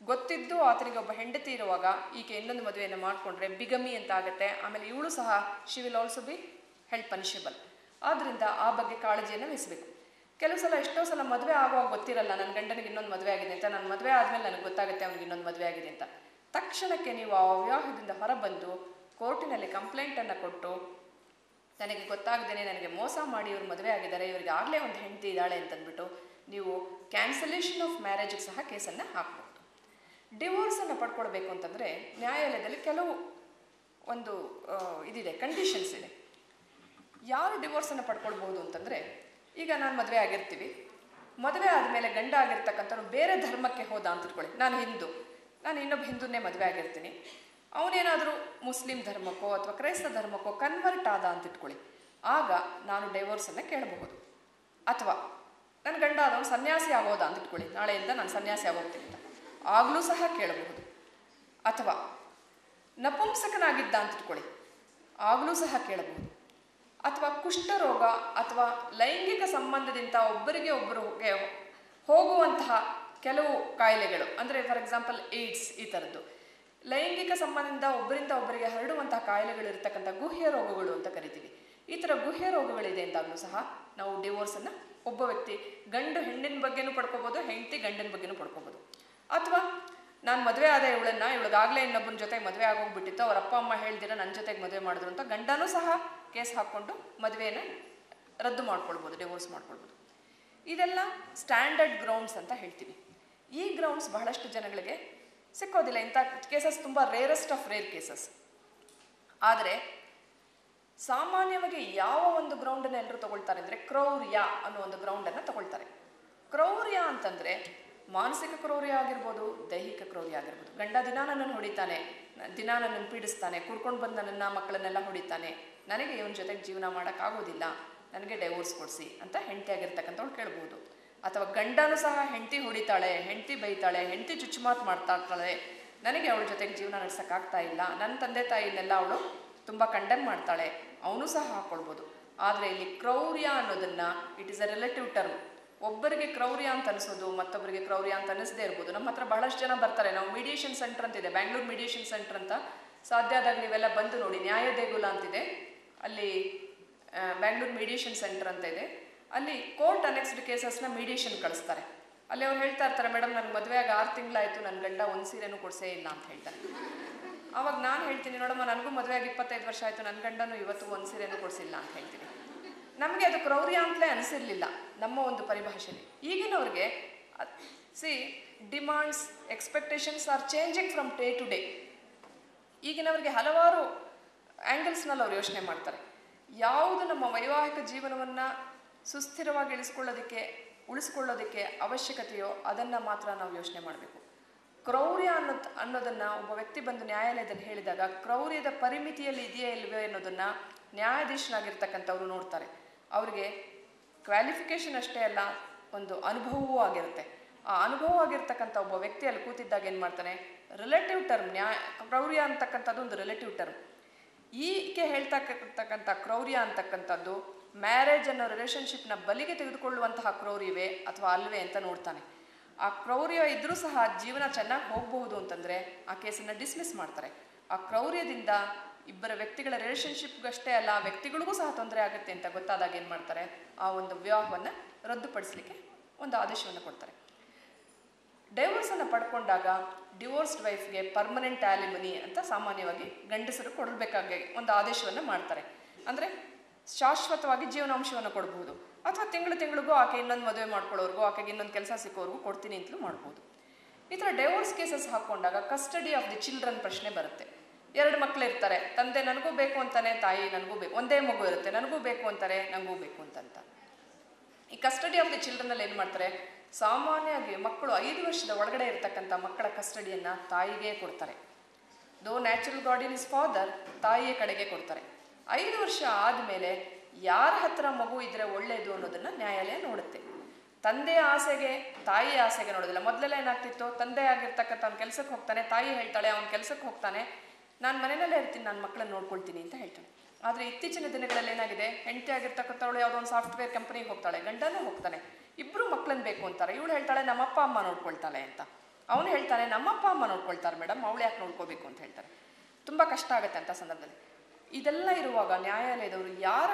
ಗೊತ್ತಿದ್ದು ಆತನಿಗೆ ಒಬ್ಬ ಹೆಂಡತಿ ಇರುವಾಗ ಈಕೆ ಇನ್ನೊಂದು ಮದುವೆಯನ್ನು ಮಾಡಿಕೊಂಡ್ರೆ ಬಿಗಮಿ ಅಂತ ಆಗುತ್ತೆ. ಆಮೇಲೆ ಇವಳು ಸಹ she will also be held punishable. ಆದ್ದರಿಂದ ಆ ಬಗ್ಗೆ ಕಾಳಜಿಯನ್ನು ವಹಿಸಬೇಕು. ಕೆಲವು ಸಲ ಎಷ್ಟೋ ಸಲ ಮದುವೆ ಆಗುವಾಗ ಗೊತ್ತಿರಲ್ಲ, ನನ್ನ ಗಂಡನಿಗೆ ಇನ್ನೊಂದು ಮದುವೆ ಆಗಿದೆ ಅಂತ. ನನ್ನ ಮದುವೆ ಆದಮೇಲೆ ನನಗೆ ಗೊತ್ತಾಗುತ್ತೆ ಅವನಿಗೆ ಇನ್ನೊಂದು ಮದುವೆ ಆಗಿದೆ ಅಂತ. ತಕ್ಷಣಕ್ಕೆ ನೀವು ಆ ವಿವಾಹದಿಂದ ಹೊರಬಂದು ಕೋರ್ಟಿನಲ್ಲಿ ಕಂಪ್ಲೇಂಟನ್ನು ಕೊಟ್ಟು, ನನಗೆ ಗೊತ್ತಾಗದೇನೆ ನನಗೆ ಮೋಸ ಮಾಡಿ ಇವ್ರು ಮದುವೆ ಆಗಿದ್ದಾರೆ, ಇವರಿಗೆ ಆಗಲೇ ಒಂದು ಹೆಂಡತಿ ಇದ್ದಾಳೆ ಅಂತಂದ್ಬಿಟ್ಟು ನೀವು ಕ್ಯಾನ್ಸಲೇಷನ್ ಆಫ್ ಮ್ಯಾರೇಜಿಗೆ ಸಹ ಕೇಸನ್ನು ಹಾಕ್ಬೋದು. ಡಿವೋರ್ಸನ್ನು ಪಡ್ಕೊಳ್ಬೇಕು ಅಂತಂದರೆ ನ್ಯಾಯಾಲಯದಲ್ಲಿ ಕೆಲವು ಒಂದು ಇದಿದೆ, ಕಂಡೀಷನ್ಸ್ ಇದೆ. ಯಾರು ಡಿವೋರ್ಸನ್ನು ಪಡ್ಕೊಳ್ಬೋದು ಅಂತಂದರೆ, ಈಗ ನಾನು ಮದುವೆ ಆಗಿರ್ತೀವಿ, ಮದುವೆ ಆದಮೇಲೆ ಗಂಡ ಆಗಿರ್ತಕ್ಕಂಥವ್ರು ಬೇರೆ ಧರ್ಮಕ್ಕೆ ಹೋದ ಅಂತ ಇಟ್ಕೊಳ್ಳಿ. ನಾನು ಹಿಂದೂ, ನಾನು ಇನ್ನೊಬ್ಬ ಹಿಂದೂನೇ ಮದುವೆ ಆಗಿರ್ತೀನಿ, ಅವನೇನಾದರೂ ಮುಸ್ಲಿಂ ಧರ್ಮಕ್ಕೋ ಅಥವಾ ಕ್ರೈಸ್ತ ಧರ್ಮಕ್ಕೋ ಕನ್ವರ್ಟ್ ಆದ ಅಂತ ಇಟ್ಕೊಳ್ಳಿ. ಆಗ ನಾನು ಡೈವೋರ್ಸನ್ನು ಕೇಳಬಹುದು. ಅಥವಾ ನನ್ನ ಗಂಡ ಆದವನು ಸನ್ಯಾಸಿ ಆಗೋದ ಅಂತ ಇಟ್ಕೊಳ್ಳಿ, ನಾಳೆಯಿಂದ ನಾನು ಸನ್ಯಾಸಿ ಆಗೋಗ್ತೀನಿ ಅಂತ, ಆಗಲೂ ಸಹ ಕೇಳಬಹುದು. ಅಥವಾ ನಪುಂಸಕನಾಗಿದ್ದ ಅಂತ ಇಟ್ಕೊಳ್ಳಿ, ಆಗಲೂ ಸಹ ಕೇಳಬಹುದು. ಅಥವಾ ಕುಷ್ಠರೋಗ ಅಥವಾ ಲೈಂಗಿಕ ಸಂಬಂಧದಿಂದ ಒಬ್ಬರಿಗೆ ಒಬ್ಬರಿಗೆ ಹೋಗುವಂತಹ ಕೆಲವು ಕಾಯಿಲೆಗಳು, ಅಂದರೆ ಫಾರ್ ಎಕ್ಸಾಂಪಲ್ ಏಡ್ಸ್, ಈ ಥರದ್ದು ಲೈಂಗಿಕ ಸಂಬಂಧದಿಂದ ಒಬ್ಬರಿಂದ ಒಬ್ಬರಿಗೆ ಹರಡುವಂತಹ ಕಾಯಿಲೆಗಳು ಇರತಕ್ಕಂಥ ಗುಹ್ಯ ರೋಗಗಳು ಅಂತ ಕರಿತೀವಿ. ಈ ಥರ ಗುಹ್ಯ ರೋಗಗಳಿದೆ ಅಂತಾಗಲೂ ಸಹ ನಾವು ಡಿವೋರ್ಸನ್ನು ಒಬ್ಬ ವ್ಯಕ್ತಿ ಗಂಡು ಹೆಣ್ಣಿನ ಬಗ್ಗೆನೂ ಪಡ್ಕೋಬೋದು, ಹೆಂಡತಿ ಗಂಡನ ಬಗ್ಗೆನೂ ಪಡ್ಕೋಬೋದು. ಅಥವಾ ನಾನು ಮದುವೆ ಆದ ಇವಳಿಗಾಗಲೇ ಇನ್ನೊಬ್ಬನ ಜೊತೆಗೆ ಮದುವೆ ಆಗೋಗ್ಬಿಟ್ಟಿತ್ತು, ಅವ್ರ ಅಪ್ಪ ಅಮ್ಮ ಹೇಳ್ದಿರ ನನ್ನ ಜೊತೆಗೆ ಮದುವೆ ಮಾಡಿದ್ರು ಅಂತ ಗಂಡನೂ ಸಹ ಕೇಸ್ ಹಾಕ್ಕೊಂಡು ಮದುವೆಯನ್ನು ರದ್ದು ಮಾಡ್ಕೊಳ್ಬೋದು, ಡಿವೋರ್ಸ್ ಮಾಡ್ಕೊಳ್ಬೋದು. ಇದೆಲ್ಲ ಸ್ಟ್ಯಾಂಡರ್ಡ್ ಗ್ರೌಂಡ್ಸ್ ಅಂತ ಹೇಳ್ತೀವಿ. ಈ ಗ್ರೌಂಡ್ಸ್ ಬಹಳಷ್ಟು ಜನಗಳಿಗೆ ಸಿಕ್ಕೋದಿಲ್ಲ. ಇಂಥ ಕೇಸಸ್ ತುಂಬ ರೇರೆಸ್ಟ್ ಆಫ್ ರೇರ್ ಕೇಸಸ್. ಆದರೆ ಸಾಮಾನ್ಯವಾಗಿ ಯಾವ ಒಂದು ಗ್ರೌಂಡನ್ನು ಎಲ್ಲರೂ ತಗೊಳ್ತಾರೆ ಅಂದರೆ ಕ್ರೌರ್ಯ ಅನ್ನೋ ಒಂದು ಗ್ರೌಂಡನ್ನು ತಗೊಳ್ತಾರೆ. ಕ್ರೌರ್ಯ ಅಂತಂದರೆ ಮಾನಸಿಕ ಕ್ರೌರ್ಯ ಆಗಿರ್ಬೋದು, ದೈಹಿಕ ಕ್ರೌರ್ಯ ಆಗಿರ್ಬೋದು. ಗಂಡ ದಿನ ನನ್ನನ್ನು ಹೊಡಿತಾನೆ, ದಿನ ನನ್ನನ್ನು ಪೀಡಿಸ್ತಾನೆ, ಕುಡ್ಕೊಂಡು ಬಂದು ನನ್ನನ್ನು ಮಕ್ಕಳನ್ನೆಲ್ಲ ಹೊಡಿತಾನೆ, ನನಗೆ ಇವನ ಜೊತೆಗೆ ಜೀವನ ಮಾಡೋಕ್ಕಾಗೋದಿಲ್ಲ, ನನಗೆ ಡೈವೋರ್ಸ್ ಕೊಡಿಸಿ ಅಂತ ಹೆಂಡತಿ ಆಗಿರ್ತಕ್ಕಂಥವ್ಳು ಕೇಳ್ಬೋದು. ಅಥವಾ ಗಂಡನೂ ಸಹ ಹೆಂಡತಿ ಹೊಡಿತಾಳೆ, ಹೆಂಡತಿ ಬೈತಾಳೆ, ಹೆಂಡತಿ ಚುಚ್ಚುಮಾತು ಮಾಡ್ತಾ ಇರ್ತಾಳೆ, ನನಗೆ ಅವಳ ಜೊತೆಗೆ ಜೀವನ ನಡೆಸೋಕ್ಕಾಗ್ತಾ ಇಲ್ಲ, ನನ್ನ ತಂದೆ ತಾಯಿನೆಲ್ಲ ಅವಳು ತುಂಬ ಕಂಡೆಮ್ ಮಾಡ್ತಾಳೆ, ಅವನು ಸಹ ಹಾಕ್ಕೊಳ್ಬೋದು. ಆದರೆ ಇಲ್ಲಿ ಕ್ರೌರ್ಯ ಅನ್ನೋದನ್ನು it is a relative term. ಒಬ್ಬರಿಗೆ ಕ್ರೌರ್ಯ ಅಂತ ಅನಿಸೋದು ಮತ್ತೊಬ್ಬರಿಗೆ ಕ್ರೌರ್ಯ ಅಂತ ಅನಿಸದೇ ಇರ್ಬೋದು. ನಮ್ಮ ಹತ್ರ ಬಹಳಷ್ಟು ಜನ ಬರ್ತಾರೆ, ನಾವು ಮೀಡಿಯೇಷನ್ ಸೆಂಟರ್ ಅಂತಿದೆ, ಬ್ಯಾಂಗ್ಳೂರು ಮೀಡಿಯೇಷನ್ ಸೆಂಟರ್ ಅಂತ, ಸಾಧ್ಯ ಆದಾಗ ನೀವೆಲ್ಲ ಬಂದು ನೋಡಿ. ನ್ಯಾಯ ದೇಗುಲ ಅಂತಿದೆ ಅಲ್ಲಿ, ಬ್ಯಾಂಗ್ಳೂರು ಮೀಡಿಯೇಷನ್ ಸೆಂಟರ್ ಅಂತ ಇದೆ. ಅಲ್ಲಿ ಕೋರ್ಟ್ ಅನೆಕ್ಸ್ಡ್ ಕೇಸಸ್ನ ಮೀಡಿಯೇಷನ್ ಕಳಿಸ್ತಾರೆ. ಅಲ್ಲಿ ಅವ್ರು ಹೇಳ್ತಾ ಇರ್ತಾರೆ, ಮೇಡಮ್ ನನಗೆ ಮದುವೆ ಆಗಿ 6 ತಿಂಗಳಾಯಿತು, ನನ್ನ ಗಂಡ ಒಂದು ಸೀರೆನೂ ಕೊಡಿಸೇ ಇಲ್ಲ ಅಂತ ಹೇಳ್ತಾರೆ. ಆವಾಗ ನಾನು ಹೇಳ್ತೀನಿ, ನೋಡಮ್ಮ ನನಗೂ ಮದುವೆ ಆಗಿ 25 ವರ್ಷ ಆಯಿತು, ನನ್ನ ಗಂಡನೂ ಇವತ್ತು ಒಂದು ಸೀರೆನೂ ಕೊಡಿಸಿಲ್ಲ ಅಂತ ಹೇಳ್ತೀನಿ. ನಮಗೆ ಅದು ಕ್ರೌರ್ಯ ಅಂತಲೇ ಅನಿಸಿರಲಿಲ್ಲ ನಮ್ಮ ಒಂದು ಪರಿಭಾಷೆಯಲ್ಲಿ. ಈಗಿನವ್ರಿಗೆ demands, expectations are changing from day to day. ಈಗಿನವ್ರಿಗೆ ಹಲವಾರು ಆ್ಯಂಗಲ್ಸ್ನಲ್ಲಿ ಅವ್ರು ಯೋಚನೆ ಮಾಡ್ತಾರೆ. ಯಾವುದು ನಮ್ಮ ವೈವಾಹಿಕ ಜೀವನವನ್ನು ಸುಸ್ಥಿರವಾಗಿ ಉಳಿಸ್ಕೊಳ್ಳೋದಕ್ಕೆ ಅವಶ್ಯಕತೆಯೋ ಅದನ್ನು ಮಾತ್ರ ನಾವು ಯೋಚನೆ ಮಾಡಬೇಕು. ಕ್ರೌರ್ಯ ಅನ್ನೋದನ್ನು ಒಬ್ಬ ವ್ಯಕ್ತಿ ಬಂದು ನ್ಯಾಯಾಲಯದಲ್ಲಿ ಹೇಳಿದಾಗ ಕ್ರೌರ್ಯದ ಪರಿಮಿತಿಯಲ್ಲಿ ಇದೆಯೇ ಇಲ್ಲವೇ ಅನ್ನೋದನ್ನು ನ್ಯಾಯಾಧೀಶರಾಗಿರ್ತಕ್ಕಂಥವ್ರು ನೋಡ್ತಾರೆ. ಅವರಿಗೆ ಕ್ವಾಲಿಫಿಕೇಷನ್ ಅಷ್ಟೇ ಅಲ್ಲ, ಒಂದು ಅನುಭವವೂ ಆಗಿರುತ್ತೆ. ಆ ಅನುಭವ ಆಗಿರ್ತಕ್ಕಂಥ ಒಬ್ಬ ವ್ಯಕ್ತಿ ಅಲ್ಲಿ ಕೂತಿದ್ದಾಗ ಏನು ಮಾಡ್ತಾನೆ, ರಿಲೇಟಿವ್ ಟರ್ಮ್, ಕ್ರೌರ್ಯ ಅಂತಕ್ಕಂಥದ್ದು ಒಂದು ರಿಲೇಟಿವ್ ಟರ್ಮ್. ಈಕೆ ಹೇಳ್ತಕ್ಕಂಥ ಕ್ರೌರ್ಯ ಅಂತಕ್ಕಂಥದ್ದು ಮ್ಯಾರೇಜ್ ಅನ್ನೋ ರಿಲೇಷನ್ಶಿಪ್ನ ಬಲಿಗೆ ತೆಗೆದುಕೊಳ್ಳುವಂತಹ ಕ್ರೌರ್ಯವೇ ಅಥವಾ ಅಲ್ವೇ ಅಂತ ನೋಡ್ತಾನೆ. ಆ ಕ್ರೌರ್ಯ ಇದ್ರೂ ಸಹ ಜೀವನ ಚೆನ್ನಾಗಿ ಹೋಗಬಹುದು ಅಂತಂದರೆ ಆ ಕೇಸನ್ನು ಡಿಸ್ಮಿಸ್ ಮಾಡ್ತಾರೆ. ಆ ಕ್ರೌರ್ಯದಿಂದ ಇಬ್ಬರ ವ್ಯಕ್ತಿಗಳ ರಿಲೇಷನ್ಶಿಪ್ಗಷ್ಟೇ ಅಲ್ಲ, ವ್ಯಕ್ತಿಗಳಿಗೂ ಸಹ ತೊಂದರೆ ಆಗುತ್ತೆ ಅಂತ ಗೊತ್ತಾದಾಗ ಏನು ಮಾಡ್ತಾರೆ, ಆ ಒಂದು ವಿವಾಹವನ್ನು ರದ್ದುಪಡಿಸಲಿಕ್ಕೆ ಒಂದು ಆದೇಶವನ್ನು ಕೊಡ್ತಾರೆ. ಡೈವೋರ್ಸನ್ನು ಪಡ್ಕೊಂಡಾಗ ಡಿವೋರ್ಸ್ಡ್ ವೈಫ್ಗೆ ಪರ್ಮನೆಂಟ್ ಆಲಿಮನಿ ಅಂತ ಸಾಮಾನ್ಯವಾಗಿ ಗಂಡಸರು ಕೊಡಬೇಕಾಗಿ ಒಂದು ಆದೇಶವನ್ನು ಮಾಡ್ತಾರೆ. ಅಂದರೆ ಶಾಶ್ವತವಾಗಿ ಜೀವನಾಂಶವನ್ನು ಕೊಡಬಹುದು, ಅಥವಾ ತಿಂಗಳಿಗೂ ಆಕೆ ಇನ್ನೊಂದು ಮದುವೆ ಮಾಡ್ಕೊಳ್ಳೋರ್ಗೂ, ಆಕೆಗೆ ಇನ್ನೊಂದು ಕೆಲಸ ಸಿಕ್ಕೋರ್ಗೂ ಕೊಡ್ತೀನಿ ಅಂತಲೂ ಮಾಡ್ಬೋದು. ಈ ಥರ ಡೈವೋರ್ಸ್ ಕೇಸಸ್ ಹಾಕ್ಕೊಂಡಾಗ ಕಸ್ಟಡಿ ಆಫ್ ದಿ ಚಿಲ್ಡ್ರನ್ ಪ್ರಶ್ನೆ ಬರುತ್ತೆ. 2 ಮಕ್ಕಳು ಇರ್ತಾರೆ, ತಂದೆ ನನಗೂ ಬೇಕು ಅಂತಾನೆ, ತಾಯಿ ನನಗೂ ಬೇಕು, ಒಂದೇ ಮಗು ಇರುತ್ತೆ, ನನಗೂ ಬೇಕು ಅಂತಾರೆ, ನನಗೂ ಬೇಕು ಅಂತಂತ. ಈ ಕಸ್ಟಡಿ ಆಫ್ ದಿ ಚಿಲ್ಡ್ರನಲ್ಲಿ ಏನು ಮಾಡ್ತಾರೆ, ಸಾಮಾನ್ಯವಾಗಿ ಮಕ್ಕಳು 5 ವರ್ಷದ ಒಳಗಡೆ ಇರತಕ್ಕಂಥ ಮಕ್ಕಳ ಕಸ್ಟಡಿಯನ್ನು ತಾಯಿಗೆ ಕೊಡ್ತಾರೆ. ದೋ ನ್ಯಾಚುರಲ್ ಗಾರ್ಡಿಯನ್ ಇಸ್ ಫಾದರ್, ತಾಯಿಯ ಕಡೆಗೆ ಕೊಡ್ತಾರೆ. 5 ವರ್ಷ ಆದಮೇಲೆ ಯಾರ ಹತ್ರ ಮಗು ಇದ್ರೆ ಒಳ್ಳೆಯದು ಅನ್ನೋದನ್ನು ನ್ಯಾಯಾಲಯ ನೋಡುತ್ತೆ. ತಂದೆಯ ಆಸೆಗೆ ತಾಯಿಯ ಆಸೆಗೆ ನೋಡೋದಿಲ್ಲ. ಮೊದಲೆಲ್ಲ ಏನಾಗ್ತಿತ್ತು, ತಂದೆ ಆಗಿರ್ತಕ್ಕಂಥ ಅವ್ನು ಕೆಲಸಕ್ಕೆ ಹೋಗ್ತಾನೆ, ತಾಯಿ ಹೇಳ್ತಾಳೆ ಅವ್ನು ಕೆಲಸಕ್ಕೆ ಹೋಗ್ತಾನೆ, ನಾನು ಮನೆಯಲ್ಲೇ ಇರ್ತೀನಿ, ನಾನು ಮಕ್ಕಳನ್ನ ನೋಡ್ಕೊಳ್ತೀನಿ ಅಂತ ಹೇಳ್ತಾನೆ. ಆದರೆ ಇತ್ತೀಚಿನ ದಿನಗಳಲ್ಲಿ ಏನಾಗಿದೆ, ಹೆಂಡತಿ ಆಗಿರ್ತಕ್ಕಂಥವಳು ಯಾವುದೋ ಒಂದು ಸಾಫ್ಟ್ವೇರ್ ಕಂಪ್ನಿಗೆ ಹೋಗ್ತಾಳೆ, ಗಂಡನೂ ಹೋಗ್ತಾನೆ, ಇಬ್ಬರು ಮಕ್ಕಳನ್ನ ಬೇಕು ಅಂತಾರೆ. ಇವಳು ಹೇಳ್ತಾಳೆ ನಮ್ಮಪ್ಪ ಅಮ್ಮ ನೋಡ್ಕೊಳ್ತಾಳೆ ಅಂತ, ಅವನು ಹೇಳ್ತಾನೆ ನಮ್ಮಪ್ಪ ಅಮ್ಮ ನೋಡ್ಕೊಳ್ತಾರೆ ಮೇಡಮ್, ಅವಳು ಯಾಕೆ ನೋಡ್ಕೋಬೇಕು ಅಂತ ಹೇಳ್ತಾರೆ. ತುಂಬ ಕಷ್ಟ ಆಗುತ್ತೆ ಅಂತ ಸಂದರ್ಭದಲ್ಲಿ. ಇದೆಲ್ಲ ಇರುವಾಗ ನ್ಯಾಯಾಲಯದವರು ಯಾರ